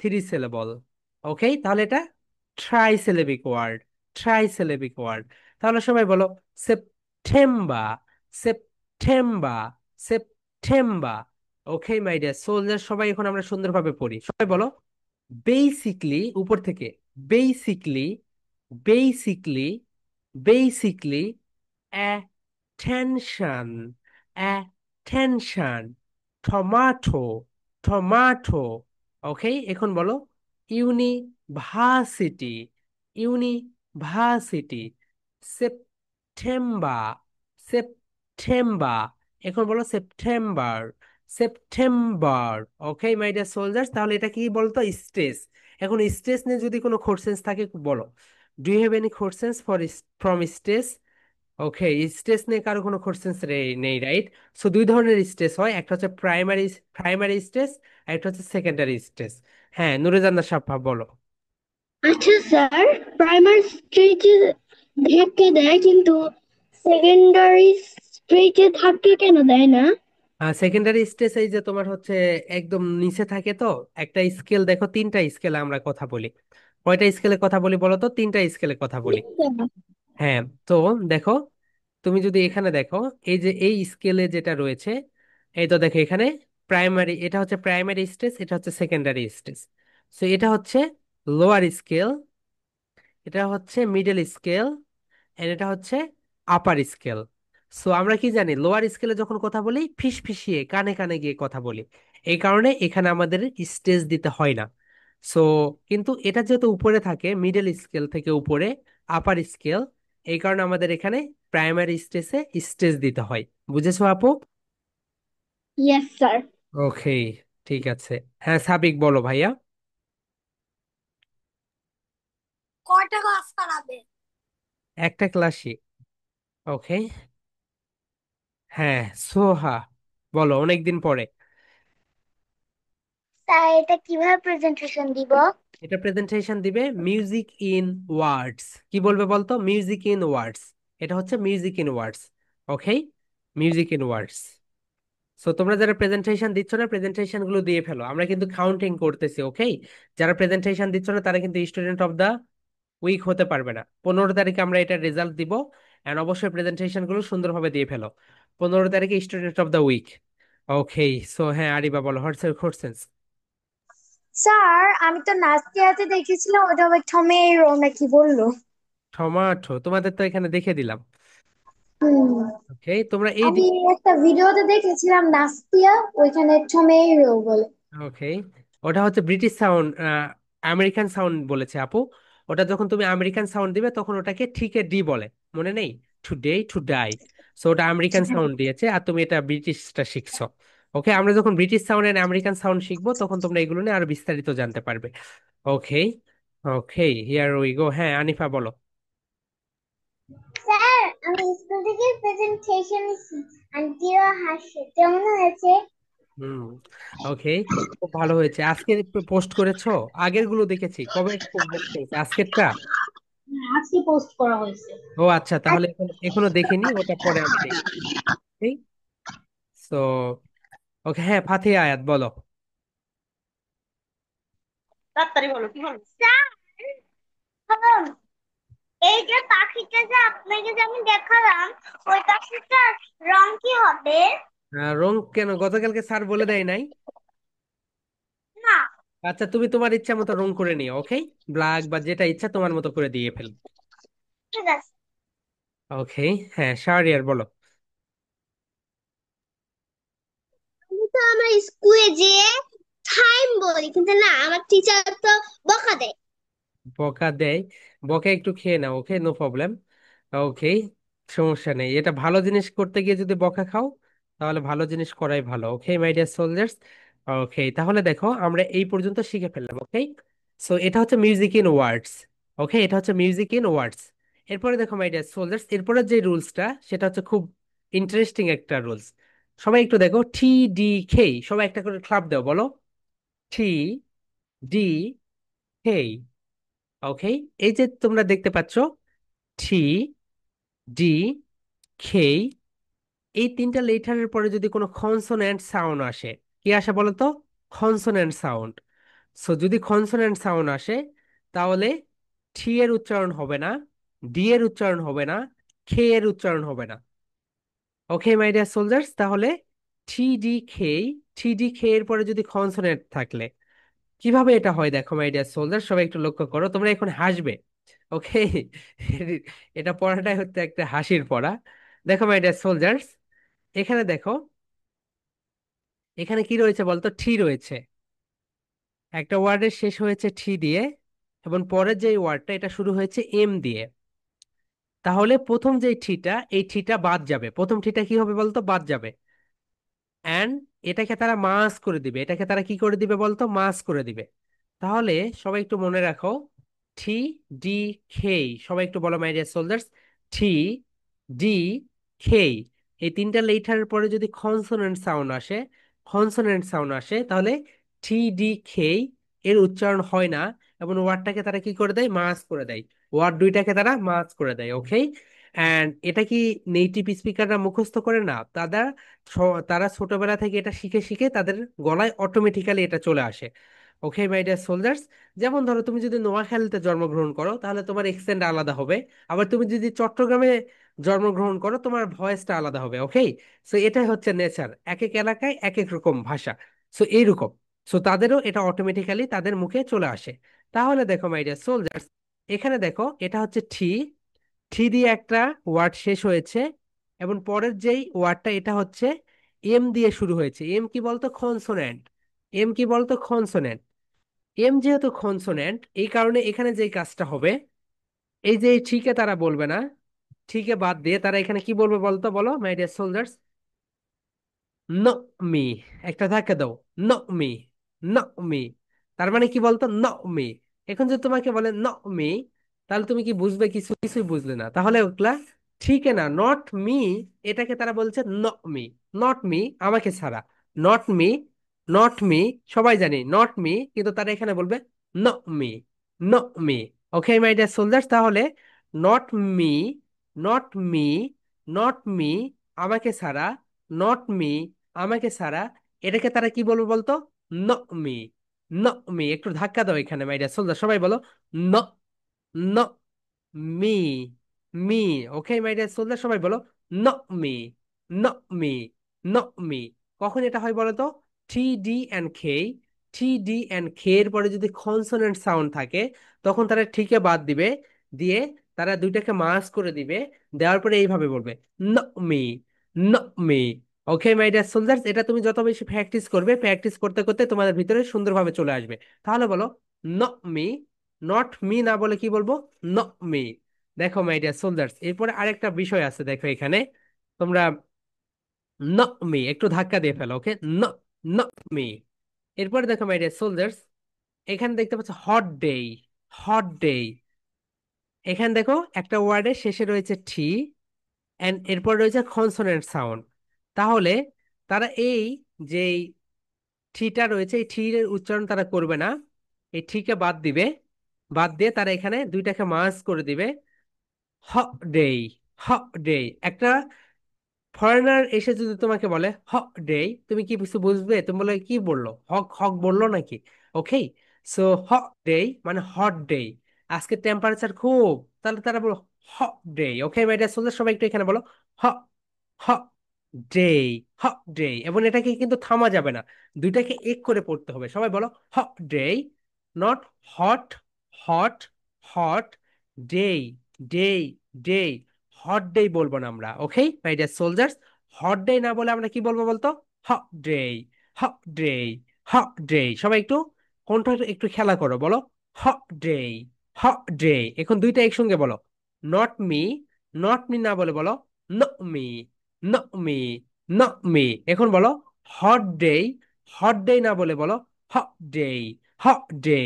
3 syllable. Okay, তাহলে এটা trisyllabic word, trisyllabic word. তাহলে সবাই বলো সেপ্টেম্বার, সেপ্টেম্বার, সেপ্টেম্বার। ওকে মাই ডিয়ার সোলজার, সবাই এখন আমরা সুন্দরভাবে পড়ি, সবাই বলো বেসিকলি, উপর থেকে, basically, basically, basically, attention, attention, tomato, tomato। ওকে, এখন বলো ইউনিভার্সিটি, ইউনিভার্সিটি, সেপ্টেম্বার, সেপ্টেম্বার। এখন বলো সেপ্টেম্বার, সেপ্টেম্বার। ওকে মাই ডিয়ার সোলজার্স, তাহলে এটা কি বলতো? স্ট্রেস। এখন স্ট্রেস নিয়ে যদি কোনো কোশ্চেন্স থাকে বলো, do you have any questions for from stress? Okay, stress নিয়ে কারো কোনো কোশ্চেন্স নেই, রাইট? সো 2 ধরনের স্ট্রেস হয়, একটা হচ্ছে প্রাইমারি, প্রাইমারি স্ট্রেস, আর একটা হচ্ছে সেকেন্ডারি স্ট্রেস। হ্যাঁ, নুরুজান্নাত সাফা বলো। আচ্ছা স্যার, প্রাইমারি স্টেজে ধাক্কা দেয় কিন্তু সেকেন্ডারি স্টেজে ধাক্কা কেন দেয় না? সেকেন্ডারি স্ট্রেস এই যে তোমার হচ্ছে একদম নিচে থাকে তো। একটা স্কেল দেখো, 3টা স্কেলে আমরা কথা বলি। কয়টা স্কেলে কথা বলি বলো তো? 3টা স্কেলে কথা বলি। হ্যাঁ, তো দেখো, তুমি যদি এখানে দেখো, এই যে এই স্কেলে যেটা রয়েছে, এই তো দেখো এখানে প্রাইমারি, এটা হচ্ছে প্রাইমারি স্টেজ, এটা হচ্ছে সেকেন্ডারি স্টেজ। সো এটা হচ্ছে লোয়ার স্কেল, এটা হচ্ছে মিডল স্কেল, এন্ড এটা হচ্ছে আপার স্কেল। সো আমরা কি জানি, লোয়ার স্কেলে যখন কথা বলি ফিস ফিসিয়ে কানে কানে গিয়ে কথা বলি, এই কারণে এখানে আমাদের স্টেজ দিতে হয় না। সো কিন্তু এটা যেহেতু উপরে থাকে, মিডল স্কেল থেকে উপরে আপার স্কেল, এই কারণে আমাদের এখানে প্রাইমারি স্টেজে স্টেজ দিতে হয়। বুঝেছো আপু? Yes sir. ওকে, ঠিক আছে। হ্যাঁ সাবিক বলো ভাইয়া। কয়টা ক্লাস করাবে? একটা ক্লাসই। ওকে, হ্যাঁ সোহা বলো, অনেকদিন পরে। স্যার এটা কিভাবে প্রেজেন্টেশন দিব? এটা প্রেজেন্টেশন দিবে মিউজিক ইন ওয়ার্ডস। কি বলবে বলতো? মিউজিক ইন ওয়ার্ডস। এটা হচ্ছে music in words. Okay, music in words. So তোমরা যারা প্রেজেন্টেশন দিচ্ছ না, প্রেজেন্টেশন গুলো দিয়ে ফেলো, আমরা কিন্তু কাউন্টিং করতেছি। ওকে, যারা প্রেজেন্টেশন দিচ্ছ না তারা কিন্তু স্টুডেন্ট অফ দা উইক হতে পারবে না। 15 তারিখে আমরা এটার রেজাল্ট দিব, এন্ড অবশ্যই প্রেজেন্টেশন গুলো সুন্দরভাবে দিয়ে ফেলো। 15 তারিখে student of the week. Okay, so হ্যাঁ আরিবা বলো, হোয়াটস কোশ্চেন? স্যার আমি তো নাস্তিয়াতে দেখেছিলাম ওটা আবার টমেটো নাকি বললো। টমাটো তোমাদের তো এখানে দেখে দিলাম। হুম, ওকে, তোমরা এই, আমি একটা ভিডিওতে দেখেছিলাম নাস্তিয়া, ওইখানে টমেটো বলে। ওকে, ওটা হচ্ছে ব্রিটিশ সাউন্ড, আমেরিকান সাউন্ড বলেছে আপু। ওটা যখন তুমি আমেরিকান সাউন্ড দিবে তখন ওটাকে ঠিকে ডি বলে, মনে নেই? Today, to die. So ওটা আমেরিকান সাউন্ড দিয়েছে, আর তুমি এটা ব্রিটিশটা শিখছো। ওকে, আমরা যখন British sound and American sound শিখবো তখন তোমরা এগুলো নিয়ে আরো বিস্তারিত জানতে পারবে। Okay, okay, here we go. হ্যাঁ আনিফা বলো। স্যার আমি স্কুল থেকে প্রেজেন্টেশন আন্টিরা হাসছে, কেমন হয়েছে? হুম, ওকে, খুব ভালো হয়েছে। আজকে পোস্ট করেছো? আগের গুলো দেখেছি, কবে পোস্ট করেছে? আজকেরটা? আজকে পোস্ট করা হয়েছে। ও আচ্ছা, তাহলে এখনো এখনো দেখিনি, ওটা পরে আমি দেখি। সো ওকে, হ্যাঁ ফাতিহা আয়াত বলো। তাড়াতাড়ি বলো কি বলো স্যার। এই যে পাখিটা যে আপনাকে যে আমি দেখালাম, ওই পাখিটার রং কি হবে? রং কেন, গতকালকে স্যার বলে দেয় নাই? না। আচ্ছা, তুমি তোমার ইচ্ছা মতো রং করে নিও, ওকে? ব্ল্যাক বা যেটা ইচ্ছা তোমার মতো করে দিয়ে ফেল। ঠিক আছে। ওকে, হ্যাঁ শাহরিয়ার বলো। আমি তো আমার স্কুলে যে টাইম বলি, কিন্তু না, আমার টিচার তো বকা দেয়। বকা দেয়? বকা একটু খেয়ে নাও, ওকে, নো প্রবলেম। ওকে, সমস্যা নেই। এটা ভালো জিনিস করতে গিয়ে যদি বকা খাও, তাহলে ভালো জিনিস করাই ভালো। ওকে মাই ডিয়ার সোলজার্স। ওকে, তাহলে দেখো আমরা এই পর্যন্ত শিখে ফেললাম, ওকে? সো এটা হচ্ছে মিউজিক ইন ওয়ার্ডস। ওকে, এটা হচ্ছে মিউজিক ইন ওয়ার্ডস। এরপরে দেখো মাই ডিয়ার সোলজার্স, এরপরে যে রুলসটা সেটা হচ্ছে খুব ইন্টারেস্টিং একটা রুলস। সবাই একটু দেখো, টি ডি খে, সবাই একটা করে ক্লাপ দাও, বলো টি ডি খে। ওকে, এই যে তোমরা দেখতে পাচ্ছ টি ডি খে, এই তিনটা লেটারের পরে যদি কোনো কনসোনেন্ট সাউন্ড আসে, কি আসে বলো তো? Consonant sound. সো যদি কনসোনেন্ট সাউন্ড আসে, তাহলে টি এর উচ্চারণ হবে না, ডি এর উচ্চারণ হবে না, খে এর উচ্চারণ হবে না। ওকে মাই ডিয়ার সোলজার্স, তাহলে টি ডি খে, টি ডি খে এর পরে যদি কনসোনেন্ট থাকলে কিভাবে এটা হয় দেখো মাই ডিয়ার সোলজার, সবাই একটু লক্ষ্য করো, তোমরা এখন হাসবে। ওকে, এটা পড়াটাই হচ্ছে একটা হাসির পড়া। দেখো মাই ডিয়ার সোলজার্স, এখানে দেখো, এখানে কি রয়েছে বলতো? ঠি রয়েছে। একটা ওয়ার্ডের শেষ হয়েছে ঠি দিয়ে, এবং পরের যে ওয়ার্ডটা এটা শুরু হয়েছে এম দিয়ে। তাহলে প্রথম যে ঠিটা, এই ঠিটা বাদ যাবে, প্রথম ঠিটা কি হবে বলতো? বাদ যাবে। অ্যান্ড এটাকে তারা মাস করে দিবে, এটাকে তারা কি করে দিবে বলতো? মাস করে দিবে। তাহলে সবাই একটু মনে রাখো, টি ডি খেই, সবাই একটু বলো my dear soldiers, T D খেই, এই তিনটা লেটারের পরে যদি কনসোনেন্ট সাউন্ড আসে, কনসোনেন্ট সাউন্ড আসে, তাহলে টি ডি খেই এর উচ্চারণ হয় না, এবং ওয়ার্ডটাকে তারা কি করে দেয়? মাস করে দেয়। ওয়ার্ড দুইটাকে তারা মাস করে দেয়, ওকে? অ্যান্ড এটা কি নেটিভ স্পিকাররা মুখস্থ করে না, তারা ছোটবেলা থেকে এটা শিখে শিখে তাদের গলায় অটোমেটিক্যালি এটা চলে আসে। ওকে মাই ডিয়ার সোলজার্স, যেমন ধরো তুমি যদি নোয়াখালীতে জন্মগ্রহণ করো, তাহলে তোমার এক্সেন্ট আলাদা হবে। আবার তুমি যদি চট্টগ্রামে জন্মগ্রহণ করো, তোমার ভয়েসটা আলাদা হবে, ওকে? সো এটাই হচ্ছে নেচার, এক এক এলাকায় এক এক রকম ভাষা। সো এইরকম, সো তাদেরও এটা অটোমেটিক্যালি তাদের মুখে চলে আসে। তাহলে দেখো মাই ডিয়ার সোলজার্স, এখানে দেখো এটা হচ্ছে ঠি, থ্রি দিয়ে একটা ওয়ার্ড শেষ হয়েছে, এবং পরের যেই ওয়ার্ডটা এটা হচ্ছে এম দিয়ে শুরু হয়েছে। এম কি বলতো? কনসোনেন্ট। এম কি বলতো? কনসোনেন্ট। এম যেহেতু কনসোনেন্ট, এই কারণে এখানে যে কাজটা হবে, এই যে ঠিকে তারা বলবে না, ঠিকে বাদ দিয়ে তারা এখানে কি বলবে বলতো? বলো মাই ডিয়ার সোলজার্স। ন মি, একটা ধাক্কা দাও। ন মি, ন মি, তার মানে কি বলতো? ন মি। এখন যদি তোমাকে বলে ন মি, তাহলে তুমি কি বুঝবে? কিছুই বুঝলে না। তাহলে ওগুলা ঠিক না, নট মি, এটাকে তারা বলছে ন মি। নট মি, আমাকে ছাড়া। নট মি, নট মি, সবাই জানি নট মি, কিন্তু তারা এখানে বলবে ন মি, ন me. Okay my dear soldiers, তাহলে not me, not me, not me, আমাকে ছাড়া, নট মি, আমাকে ছাড়া, এটাকে তারা কি বলবো বলতো? ন মি, ন মি। একটু ধাক্কা দাও এখানে মাই ডিয়ার সোলজার, সবাই বলো ন, ন me, me. Okay my dear soldier, সবাই বলো ন মি, ন মি, ন মি। কখন এটা হয় বলো তো? টি ডি অ্যান্ড খে, টি ডি অ্যান্ড খে এর পরে যদি কনসোনেন্ট সাউন্ড থাকে, তখন তারা ঠিকে বাদ দিবে, দিয়ে তারা দুইটাকে মাস করে দিবে, দেওয়ার পরে এইভাবে বলবে ন মি, ন me. Okay my dear soldiers, এটা তুমি যত বেশি প্র্যাকটিস করবে, প্র্যাকটিস করতে করতে তোমাদের ভিতরে সুন্দরভাবে চলে আসবে। তাহলে বলো ন মি, নট মি না বলে কি বলবো? ন মি। দেখো মাই ডিয়ার সোলজার্স, এরপরে আরেকটা বিষয় আছে, দেখো এখানে তোমরা ন মি একটু ধাক্কা দিয়ে ফেলো, ওকে? ন, ন মি। এরপরে দেখো মাই ডিয়ার সোলজার্স, এখানে দেখতে পাচ্ছ হট ডে, হট ডে। এখানে দেখো একটা ওয়ার্ডের শেষে রয়েছে ঠি, এন্ড এরপর রয়েছে কনসোনেন্ট সাউন্ড। তাহলে তারা এই যে ঠিটা রয়েছে, এই ঠির উচ্চারণ তারা করবে না, এই ঠিকে বাদ দিবে, বাদ দিয়ে তারা এখানে দুইটাকে মার্জ করে দিবে, হডে, হডে। একটা ফরেনার এসে যদি তোমাকে বলে হক ডে, তুমি কি কিছু বুঝবে? তুমি বলে কি বললো, হক হক বললো নাকি? ওকে, সো হক ডে মানে হট ডে, আজকে টেম্পারেচার খুব, তাহলে তারা বলো hot day. Okay my dear soldier, সবাই একটু এখানে বলো হক, হক ডে, হক ডে। এবং এটাকে কিন্তু থামা যাবে না, দুইটাকে এক করে পড়তে হবে। সবাই বলো hot day, not hot, hot, hot day, day, day. Hot day বলবো না আমরা, okay my dear soldiers. Hot day না বলে আমরা কি বলবো বলতো? Hot day, hot day, hot day. সবাই একটু কণ্ঠ একটু খেলা করো, বলো হট ডে, হট ডে। এখন দুইটা একসঙ্গে বলো, নট মি, নট মি না বলে বলো ন মি, ন মি, ন মি। এখন বলো হট ডে, হট ডে না বলে বলো হট ডে, হট ডে।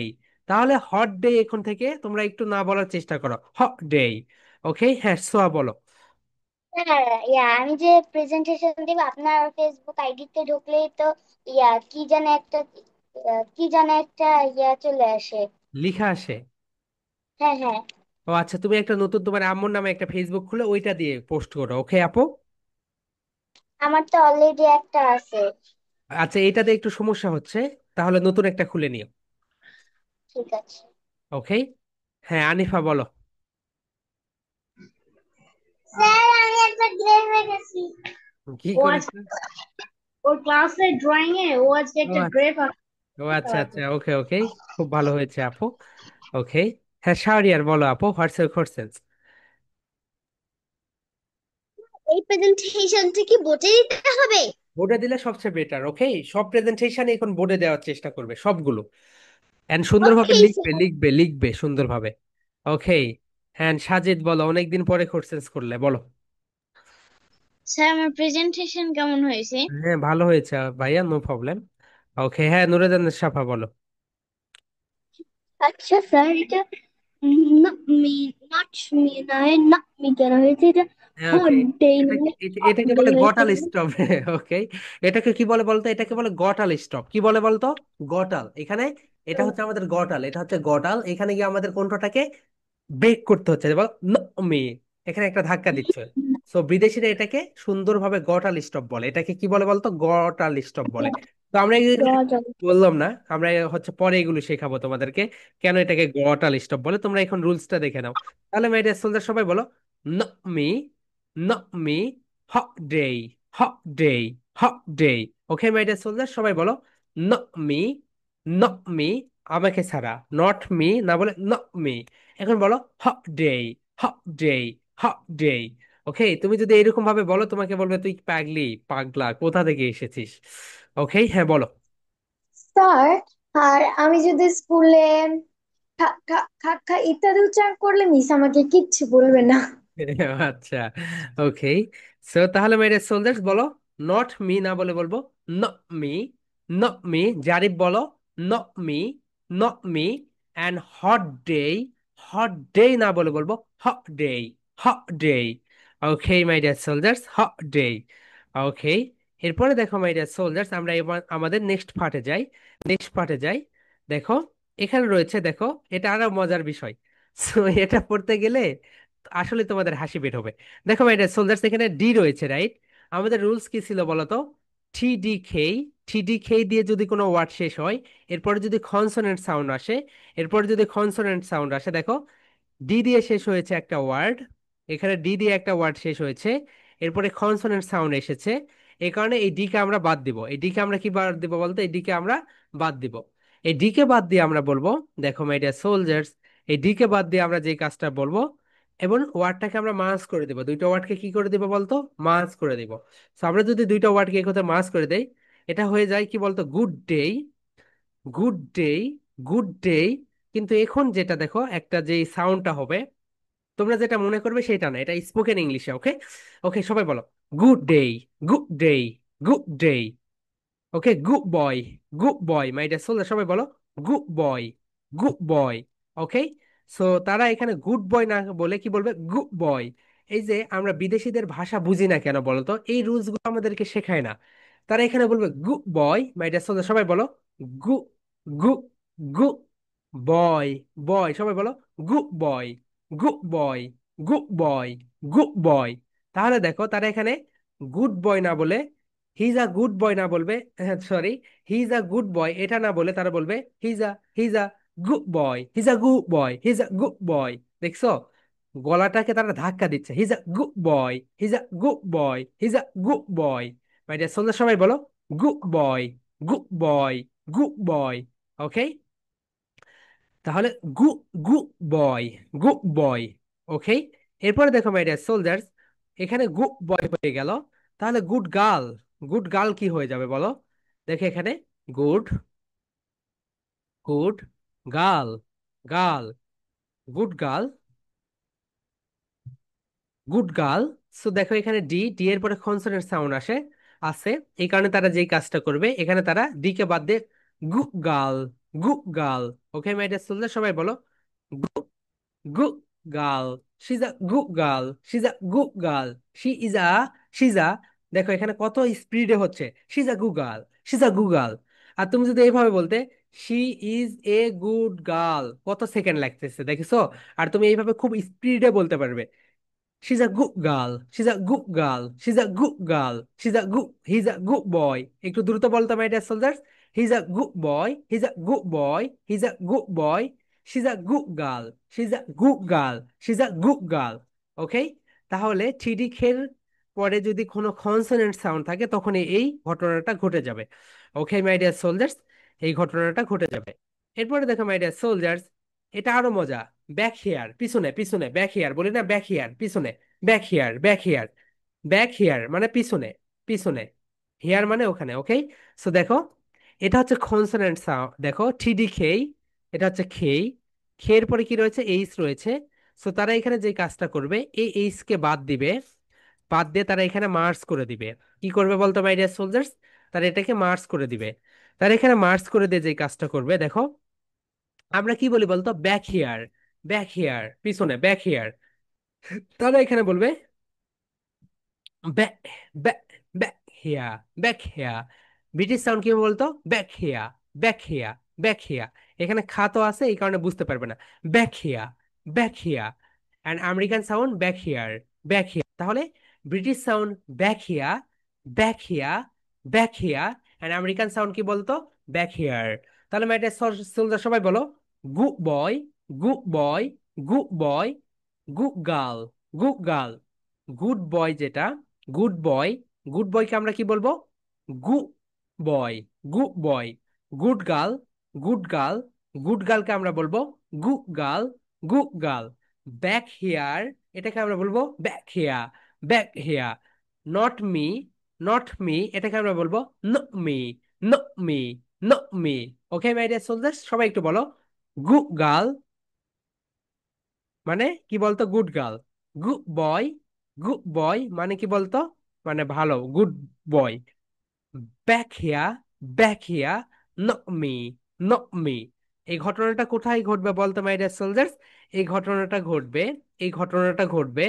তাহলে হট ডে এখন থেকে তোমরা একটু না বলার চেষ্টা করো, হট ডে। ওকে, হ্যাঁ সোয়া বলো। হ্যাঁ, আমি যে প্রেজেন্টেশন দিব আপনার ফেসবুক আইডিতে ঢুকলেই তো কি জানে একটা কি জানে একটা চলে আসে। লিখা আসে? হ্যাঁ, হ্যাঁ। ও আচ্ছা, তুমি একটা নতুন তোমার আম্মুর নামে একটা ফেসবুক খুলে ওইটা দিয়ে পোস্ট করো, ওকে আপু? আমার তো অলরেডি একটা আছে। আচ্ছা, এটাতে একটু সমস্যা হচ্ছে, তাহলে নতুন একটা খুলে নিও। ঠিক আছে। ওকে, হ্যাঁ আনিফা বলো। স্যার, আমি একটা গ্রে হয়ে গেছি। কি ও আজ করেছে? ওর ক্লাসে ড্রয়িং এ ও আজকে ও একটা আচ্ছা, গ্রেপ আঁকতে ও আচ্ছা পারবে। আচ্ছা, ওকে ওকে, খুব ভালো হয়েছে আপু। ওকে, হ্যাঁ শাহরিয়ার বলো আপু, হোয়াটস ইউর কোশ্চেন? এই প্রেজেন্টেশনটা কি বোর্ডে দিতে হবে? বোর্ডে দিলে সবচেয়ে বেটার। ওকে, সব প্রেজেন্টেশন এখন বোর্ডে দেওয়ার চেষ্টা করবে সবগুলো, এন্ড সুন্দরভাবে ওকে লিখবে স্যার। লিখবে লিখবে সুন্দরভাবে। ওকে, হ্যাঁ সাজিদ বলো, অনেকদিন পরে কোশ্চেন করলে, বলো। স্যার, আমার প্রেজেন্টেশন কেমন হয়েছে? হ্যাঁ ভালো হয়েছে ভাইয়া, নো প্রবলেম। ওকে, হ্যাঁ নুরজান সাফা বলো। আচ্ছা স্যার, এটা মি নট মি নয়, নট মি কেন হয়েছে এটা? হ্যাঁ ওকে, হট ডে এটাকে নয়, হট এটাকে ডে বলে হয়েছে গটাল কেন? স্টপ। ওকে, এটাকে কি বলে বলতো? এটাকে বলে গটাল স্টপ। কি বলে বলতো? গটাল। এখানে এটা হচ্ছে আমাদের গটাল, এটা হচ্ছে গটাল। এখানে গিয়ে আমাদের কণ্ঠটাকে ব্রেক করতে হচ্ছে, বল ন মি, এখানে একটা ধাক্কা দিচ্ছে। সো বিদেশিরা এটাকে সুন্দরভাবে গটাল স্টপ বলে। এটাকে কি বলে বলতো? গটাল স্টপ বলে। তো আমরা এগুলো বললাম না, আমরা হচ্ছে পরে এগুলো শেখাবো তোমাদেরকে কেন এটাকে গটাল স্টপ বলে। তোমরা এখন রুলসটা দেখে নাও। তাহলে মাই ডিয়ার সোলজার সবাই বলো ন মি, ন মি, হ ডে, হ ডে, হ day. Okay my dear soldier সবাই বলো ন মি, ন মি, আমাকে ছাড়া, নট মি না বলে ন মি। এখন বলো হ ডে, হ ডে, হ ডে। ওকে, তুমি যদি এরকম ভাবে বলো তোমাকে বলবে তুই পাগলি, পাগলা, কোথা থেকে এসেছিস। ওকে, হ্যাঁ বলো। স্যার, আর আমি যদি স্কুলে খা খা খা খা ইত্যাদি উচ্চারণ করলে মিস আমাকে কিচ্ছু বলবে না। আচ্ছা, ওকে। সো তাহলে মেরে সোলজার্স বলো নট মি না বলে বলবো ন মি, ন মি। জারিফ বলো ন মি, ন me. And hot day, hot day না বলে বলবো hot day, hot day. Okay my dear soldiers, hot day. Okay, এরপরে দেখো মাই ডিয়ার সোলজার্স, আমরা এবার আমাদের নেক্সট পার্টে যাই। নেক্সট পার্টে যাই। দেখো এখানে রয়েছে, দেখো এটা আরো মজার বিষয়। সো এটা পড়তে গেলে আসলে তোমাদের হাসি বের হবে। দেখো ভাই সোলজার্স, এখানে ডি রয়েছে, রাইট? আমাদের রুলস কি ছিল বলতো? টি ডি খেই, টি ডি খেই দিয়ে যদি কোনো ওয়ার্ড শেষ হয়, এরপরে যদি কনসোনেন্ট সাউন্ড আসে, এরপরে যদি কনসোনেন্ট সাউন্ড আসে, দেখো ডি দিয়ে শেষ হয়েছে একটা ওয়ার্ড, এখানে ডি দিয়ে একটা ওয়ার্ড শেষ হয়েছে, এরপরে কনসোনেন্ট সাউন্ড এসেছে, এই কারণে এই ডি কে আমরা বাদ দিব। এই ডি কে আমরা কি বাদ দিব বলতো? এই ডি কে আমরা বাদ দিব। এই ডি কে বাদ দিয়ে আমরা বলবো, দেখো মাই ডিয়ার সোলজার্স, এই ডি কে বাদ দিয়ে আমরা যে কাজটা বলবো, এবং ওয়ার্ডটাকে আমরা মার্জ করে দিব। দুইটা ওয়ার্ডকে কি করে দিব বলতো? মার্জ করে দিব। তো আমরা যদি দুইটা ওয়ার্ডকে একসাথে মার্জ করে দেই, এটা হয়ে যায় কি বলতো? Good day, good day, good day. কিন্তু এখন যেটা দেখো, একটা যে সাউন্ডটা হবে, তোমরা যেটা মনে করবে সেটা না, এটা স্পোকেন ইংলিশে। ওকে, ওকে সবাই বলো good day, good day, good day. Okay, good boy, good boy my dear soldier সবাই বলো গুড বয়, গুড বয়। ওকে, সো তারা এখানে গুড বয় না বলে কি বলবে? Good boy. এই যে আমরা বিদেশিদের ভাষা বুঝি না কেন বলতো? এই রুলস গুলো আমাদেরকে শেখায় না। তারা এখানে বলবে good boy my dear soldier সবাই বলো গু, গু, গু বয়, বয়, সবাই বলো good boy, good boy, good boy, good বয়। তাহলে দেখো তারা এখানে গুড বয় না বলে হি ইজ আ গুড বয় না বলবে, sorry, he is a good boy এটা না বলে তারা বলবে he is a good boy, he is a good boy, he is a good boy. দেখছো, গলাটাকে তারা ধাক্কা দিচ্ছে, he is a good boy, he is a good boy, he is a good boy. My dear soldier, সবাই বলো good boy, good boy, good boy. Okay, তাহলে good গু boy, good বয়। ওকে, এরপরে দেখো মাই ডিয়ার সোলজার্স, এখানে গু বয় হয়ে গেল। তাহলে গুড গার্ল, গুড গার্ল কি হয়ে যাবে বলো? দেখো এখানে good, good girl, girl, good girl, good girl. So দেখো এখানে ডি, ডি এর পরে কনসোনেন্ট সাউন্ড আসে আছে, এই কারণে তারা যেই কাজটা করবে এখানে তারা ডি কে বাদ দিয়ে গু গার্ল, গু girl. Okay my dear soldier, সবাই বলো good girl. She's a good girl. She's a good girl. She's a দেখো এখানে কত স্পিডে হচ্ছে, she's a good girl. She's a good girl. আর তুমি যদি এইভাবে বলতে she is a good girl, কত সেকেন্ড লাগতেছে দেখেছো? আর তুমি এইভাবে খুব স্পিডে বলতে পারবে she's a good girl. She's a good girl. She's a good girl. He's a good boy. একটু দ্রুত বলতো my dear soldiers, he's a good boy. He's a good boy. He's a good boy. She's a good girl. She's a good girl. She's a good girl. ওকে, তাহলে three D খের পরে যদি কোনো consonant sound থাকে তখন এই ঘটনাটা ঘটে যাবে। ওকে মাই ডিয়ার সোলজার্স, এই ঘটনাটা ঘটে যাবে। এরপরে দেখো মাই ডিয়ার সোলজার্স, এটা আরো মজা। ব্যাক হেয়ার, পিছনে, পিছনে, ব্যাক হেয়ার বলি না, ব্যাক হেয়ার পিছনে, back hair, back hair, back here মানে পিছনে, পিছনে, হেয়ার মানে ওখানে। ওকে, সো দেখো এটা হচ্ছে কনসোনেন্ট সাউন্ড, দেখো ঠিডি খেই, এটা হচ্ছে খেই, খের পরে কি রয়েছে, এইচ রয়েছে। সো তারা এখানে যে কাজটা করবে এই এইচ কে বাদ দিবে, বাদ দিয়ে তারা এখানে মার্স করে দিবে। কি করবে বলতো মাই ডিয়ার সোলজার্স? তারা এটাকে মার্স করে দিবে। তারা এখানে মার্স করে দিয়ে যে কাজটা করবে দেখো, আমরা কি বলি বলতো, ব্যাক হেয়ার, ব্যাক হেয়ার পিছনে, ব্যাক হেয়ার। তারা এখানে বলবে back, back, back hair, back hair. British sound কি হবে বলতো, back hair, back hair, back hair. এখানে খা তো আছে এই কারণে বুঝতে পারবে না, back hair, back hair. And American sound back hair, back hair. তাহলে British sound back hair, back hair, back hair. And American sound কি বলতো, ব্যাক হেয়ার। তাহলে ম্যাটে সোলজার, সবাই বলো গু boy, good boy, good boy, গু গার্ল, গু girl. Good বয় যেটা, গুড বয়, গুড বয়কে আমরা কি বলবো, good boy, good boy. Good girl, good girl, good গার্লকে আমরা বলবো গু গার্ল, গু গার্ল। ব্যাক হেয়ার, এটাকে আমরা বলবো back hair, back here. Not me, not me, এটাকে আমরা বলবো no me, no me, no me. Okay my dear soldiers, সবাই একটু বলো গু গার্ল মানে কি বলতো, good girl. Good boy, good boy মানে কি বলতো, মানে ভালো, good boy. Back here, back here, not me, not me. এই ঘটনাটা কোথায় ঘটবে বলতো মাই ডিয়ার সোলজার্স? এই ঘটনাটা ঘটবে, এই ঘটনাটা ঘটবে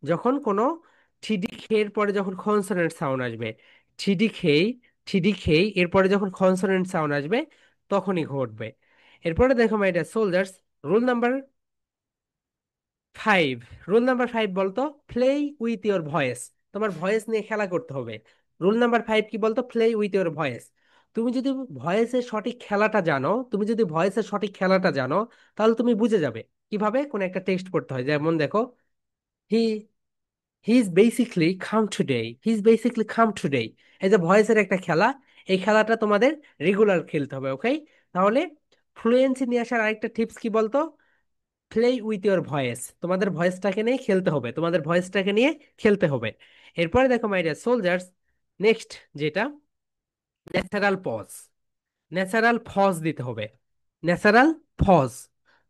যখন কোনো থ্রিডি খের পরে যখন কনসোনেন্ট সাউন্ড আসবে, থ্রিডি খেই, থ্রিডি খেই এরপরে যখন কনসোনেন্ট সাউন্ড আসবে তখনই ঘটবে। এরপরে দেখো my dear soldiers, rule number 5, rule number 5 বলতো প্লে উইথ ইওর ভয়েস, তোমার ভয়েস নিয়ে খেলা করতে হবে। রুল নাম্বার 5 কি বলতো, প্লে উইথ ইওর ভয়েস। তুমি যদি ভয়েসের সঠিক খেলাটা জানো, তুমি যদি ভয়েসের সঠিক খেলাটা জানো, তাহলে তুমি বুঝে যাবে কিভাবে কোন একটা টেক্সট করতে হয়। যেমন দেখো, he he is basically come today, he is basically come today. এই যে ভয়েসের একটা খেলা, এই খেলাটা তোমাদের রেগুলার খেলতে হবে। ওকে, তাহলে ফ্লুয়েন্সি নিয়ে আসার আরেকটা টিপস কি বলতো, প্লে উইথ ইওর ভয়েস, তোমাদের ভয়েসটাকে নিয়ে খেলতে হবে, তোমাদের ভয়েসটাকে নিয়ে খেলতে হবে। এরপরে দেখো মাই ডিয়ার সোলজার্স, নেক্সট যেটা, ন্যাচারাল পজ, ন্যাচারাল ফজ দিতে হবে, ন্যাচারাল ফজ।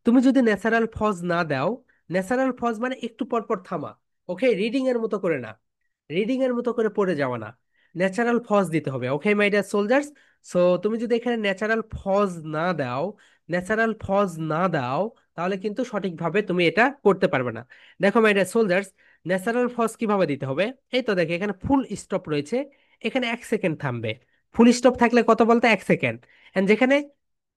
তুমি যদি ন্যাচারাল ফজ না দাও, ন্যাচারাল ফজ মানে একটু পর পর থামা। ওকে, রিডিং এর মতো করে না, রিডিং এর মতো করে পড়ে যাওয়া না, ন্যাচারাল ফজ দিতে হবে। ওকে মাই ডিয়ার সোলজার্স, সো তুমি যদি এখানে ন্যাচারাল ফজ না দাও, ন্যাচারাল ফজ না দাও, তাহলে কিন্তু সঠিকভাবে তুমি এটা করতে পারবে না। দেখো মাই ডিয়ার সোলজার্স, ন্যাচারাল ফজ কিভাবে দিতে হবে, এই তো দেখো এখানে ফুল স্টপ রয়েছে, এখানে 1 সেকেন্ড থামবে। ফুল স্টপ থাকলে কত বলতে, 1 সেকেন্ড। এন্ড যেখানে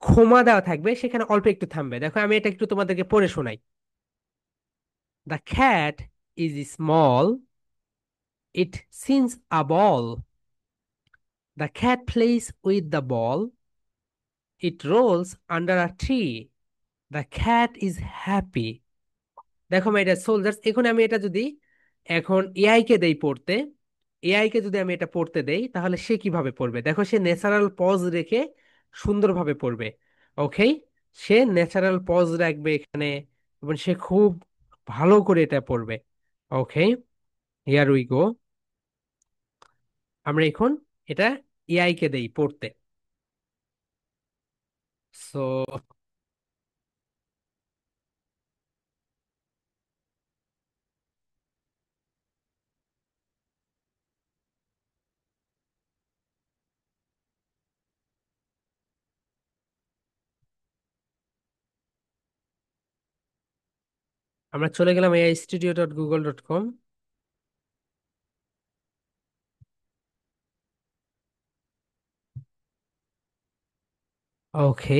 ক্ষমা দেওয়া থাকবে, সেখানে অল্প একটু থামবে। দেখো আমি এটা একটু তোমাদেরকে পড়ে শোনাই। The cat is small, it sings a ball. The cat plays with the ball, it rolls under a tree. The cat is happy. দেখো এটা সোলজার্স, এখন আমি এটা যদি এখন এআই কে দেই পড়তে, এআই কে যদি আমি এটা পড়তে দেই, তাহলে সে কিভাবে পড়বে? দেখো সে ন্যাচারাল পজ রেখে সুন্দরভাবে পড়বে। ওকে, সে ন্যাচারাল পজ রাখবে এখানে, এবং সে খুব ভালো করে এটা পড়বে। ওকে, হিয়ার উই গো। আমরা এখন এটা এআই কে দেই পড়তে। সো আমরা চলে গেলাম aistudio.google.com। ওকে,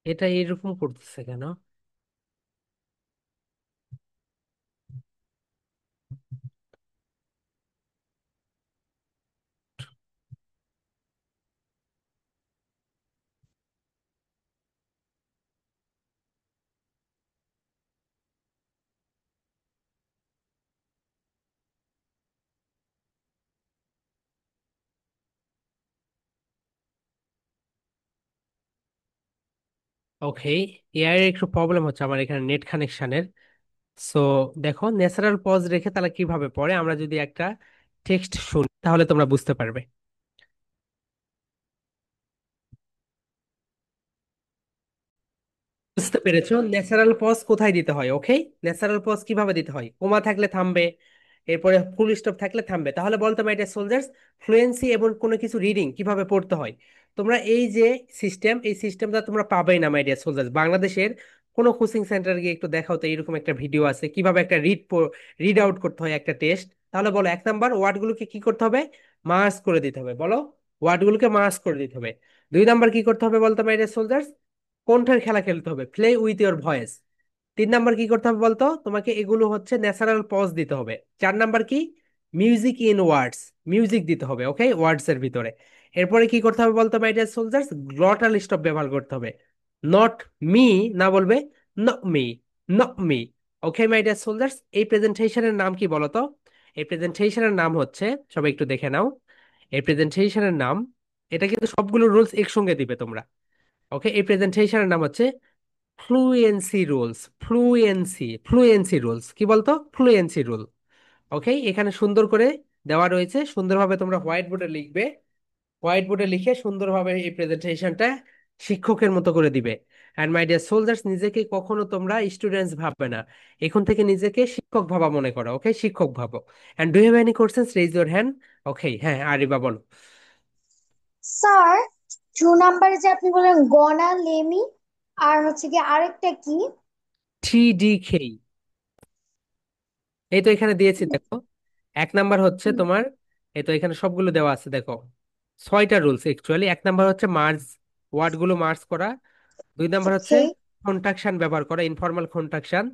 এটা এরকম করতেছে কেন? ওকে, এআই এর একটু প্রবলেম হচ্ছে আমার এখানে নেট কানেকশনের। সো দেখো ন্যাচারাল পজ রেখে তাহলে কিভাবে পড়ে, আমরা যদি একটা টেক্সট শুনি তাহলে তোমরা বুঝতে পারবে। বুঝতে পেরেছো ন্যাচারাল পজ কোথায় দিতে হয়? ওকে, ন্যাচারাল পজ কিভাবে দিতে হয়? কোমা থাকলে থামবে, এরপরে ফুল স্টপ থাকলে থামবে। তাহলে বলতো মাই ডিয়ার সোলজার্স, ফ্লুয়েন্সি এবং কোনো কিছু রিডিং কিভাবে পড়তে হয়, তোমরা এই যে সিস্টেম, এই সিস্টেমটা তোমরা পাবেই না মাই ডিয়ার সোলজার্স। বাংলাদেশের কোনো কোচিং সেন্টার গিয়ে একটু দেখাও তো এরকম একটা ভিডিও আছে কিভাবে একটা রিড আউট করতে হয় একটা টেস্ট। তাহলে বলো, 1 নাম্বার ওয়ার্ডগুলোকে কি করতে হবে? মার্জ করে দিতে হবে। বলো, ওয়ার্ডগুলোকে মার্জ করে দিতে হবে। 2 নাম্বার কি করতে হবে বলতো মাই ডিয়ার সোলজার্স? কণ্ঠের খেলা খেলতে হবে, play with your voice. 3 number কি করতে হবে বলতো? তোমাকে এগুলো হচ্ছে ন্যাচারাল পজ দিতে হবে। 4 নাম্বার কি? মিউজিক ইন ওয়ার্ডস, মিউজিক দিতে হবে ওকে ওয়ার্ডস এর ভিতরে। এরপরে কি করতে হবে বলতো মাই ডিয়ার সোলজার্স? গ্লটাল স্টপ ব্যবহার করতে হবে। নট মি, না বলবে ন মি, ন me. Okay my dear soldiers, এই প্রেজেন্টেশনের নাম কি বলতো? এই প্রেজেন্টেশনের নাম হচ্ছে, সবাই একটু দেখে নাও, এই প্রেজেন্টেশনের নাম, এটা কিন্তু সবগুলো রুলস একসঙ্গে দিবে তোমরা। ওকে, এই প্রেজেন্টেশনের নাম হচ্ছে ফ্লুয়েন্সি রুলস। ফ্লুয়েন্সি রুলস কি বলতো? Fluency rule. ওকে, এখানে সুন্দর করে দেওয়া রয়েছে, সুন্দরভাবে তোমরা হোয়াইট বোর্ডে লিখবে। হোয়াইট বোর্ডে লিখে সুন্দরভাবে এই প্রেজেন্টেশনটা শিক্ষকের মতো করে দিবে। অ্যান্ড মাই ডিয়ার সোলজার্স, নিজেকে কখনো তোমরা স্টুডেন্টস ভাববে না, এখন থেকে নিজেকে শিক্ষক ভাবা মনে করো। ওকে, শিক্ষক ভাবো। And do have any questions? Raise your hand. Okay, হ্যাঁ আরিবা বলো। স্যার, 2 নাম্বারে যে আপনি বলেন গনা লেমি, আর হচ্ছে কি আরেকটা কি? TDK, এই তো এখানে দিয়েছি দেখো। 1 নাম্বার হচ্ছে তোমার, এই তো এখানে সবগুলো দেওয়া আছে দেখো, 6টা রুলস অ্যাকচুয়ালি। 1 নাম্বার হচ্ছে মার্জ, ওয়ার্ডগুলো মার্জ করা। 2 নাম্বার হচ্ছে ওকে। কন্ট্রাকশন ব্যবহার করা, ইনফর্মাল কন্ট্রাকশন।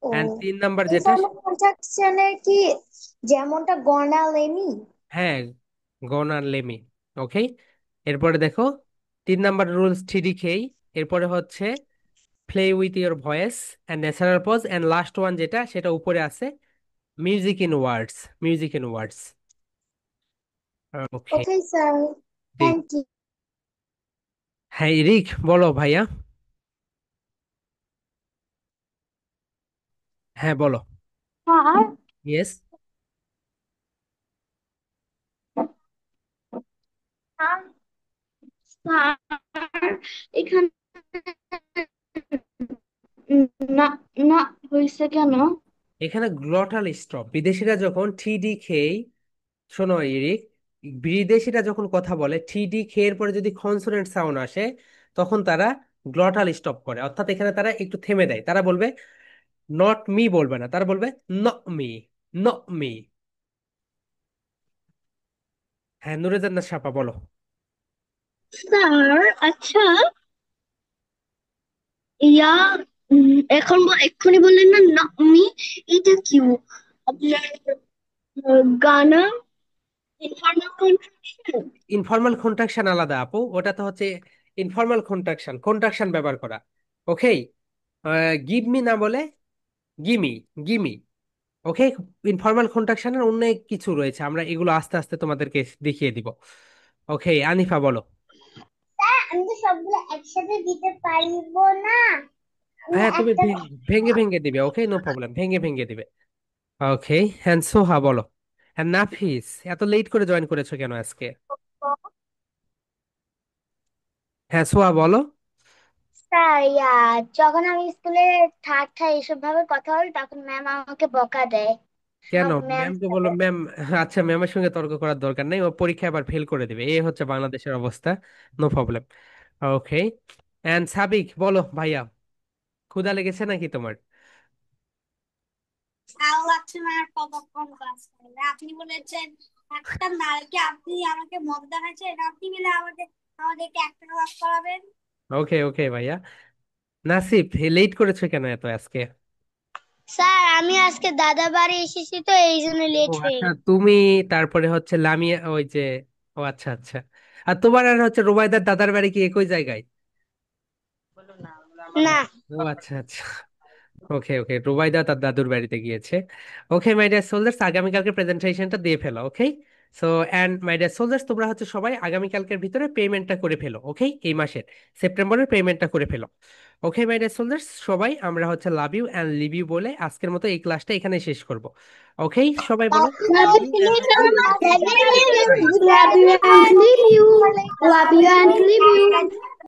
ও, অ্যান্ড 3 নাম্বার যেটা, ইনফর্মাল কন্ট্রাকশনের কি যেমনটা গনা লেমি? হ্যাঁ, গন আর লেমি। ওকে, এরপরে দেখো 3 নাম্বার রুলস TDK। এরপরে হচ্ছে play with your voice and natural pause, and last one যেটা সেটা উপরে আছে, music in words, music in words. Okay, okay sir, thank you. হ্যাঁ রিক বলো ভাইয়া। হ্যাঁ বলো। আর ইয়েস। স্যার, স্যার, এখানে না, না হয়েছে কেন? এখানে গ্লটাল স্টপ। বিদেশিরা যখন ঠিডি খেয়ে, শোনো ইরিক, বিদেশিরা যখন কথা বলে ঠিডি খেয়ের পরে যদি কনসোনেন্ট সাউন্ড আসে, তখন তারা গ্লটাল স্টপ করে, অর্থাৎ এখানে তারা একটু থেমে দেয়। তারা বলবে নট মি, বলবে না, তারা বলবে ন মি, ন মি। হ্যাঁ, নুরুজান্নাত সাপা বলো। স্যার, আচ্ছা, ইয়া, এখন এক্ষুনি বললেন না, না উনি, এটা কি আপনার গানা ইনফর্মাল কন্ট্রাকশন? ইনফর্মাল কন্ট্রাকশন আলাদা আপু, ওটা তো হচ্ছে ইনফর্মাল কন্ট্রাকশন, কন্ট্রাকশন ব্যবহার করা। ওকে, গিভ মি না বলে গিমি, গিমি। ওকে, ইনফর্মাল কন্ট্রাকশনের অনেক কিছু রয়েছে, আমরা এগুলো আস্তে আস্তে তোমাদেরকে দেখিয়ে দিব। ওকে, আনিফা বলো। আমি তো সবগুলো একসাথে দিতে পারবো না, আমি হ্যাঁ, তুমি একটা ভেঙে ভেঙে দিবে। ওকে, নো প্রবলেম, ভেঙে ভেঙে দিবে। ওকে, হ্যাঁ সোহা বলো। হ্যাঁ নাফিস, এত লেট করে জয়েন করেছো কেন আজকে? হ্যাঁ সোহা বলো। স্যার, যখন আমি স্কুলে ঠাট্টা এসব ভাবে কথা বলি তখন ম্যাম আমাকে বকা দেয়। কেন? ম্যাম ম্যামকে বলো ম্যাম। আচ্ছা, ম্যামের সঙ্গে তর্ক করার দরকার নেই, ও পরীক্ষায় আবার ফেল করে দিবে, এই হচ্ছে বাংলাদেশের অবস্থা। No problem. Okay, and Sabik বলো ভাইয়া, ক্ষুধা লেগেছে নাকি তোমার? তাও লাগছে না, আর কতক্ষণ ক্লাস করবে? আপনি বলেছেন একটা নারকে, আপনি আমাকে মদ দেখাচ্ছেন, আপনি মিলে আমাদেরকে একটা ক্লাস করাবেন। ওকে ওকে ভাইয়া। নাসিব, লেট করেছো কেন এত আজকে? স্যার, আমি আজকে দাদা বাড়ি এসেছি তো এই জন্য ও লেট হয়ে আচ্ছা, গেছে। তুমি তারপরে হচ্ছে লামিয়া, ওই যে, ও আচ্ছা আচ্ছা। আর তোমার আর হচ্ছে রুবাইদার দাদার বাড়ি কি একই জায়গায়? না। ও আচ্ছা আচ্ছা। ওকে ওকে, রুবাইদা তার দাদুর বাড়িতে গিয়েছে। ওকে মাই ডিয়ার সোলজার্স, আগামীকালকে প্রেজেন্টেশনটা দিয়ে ফেলো। Okay, so and my dear soldiers, তোমরা হচ্ছে সবাই আগামীকালকের ভিতরে পেমেন্টটা করে ফেলো। ওকে, এই মাসের সেপ্টেম্বরের পেমেন্টটা করে ফেলো। ওকে মাই ডিয়ার সোলজার্স, সবাই আমরা হচ্ছে love you and leave you বলে আজকের মতো এই ক্লাসটা এখানে শেষ করব। ওকে, সবাই বলো love you and leave you. Goodbye. Love you and leave you. Love you and leave you.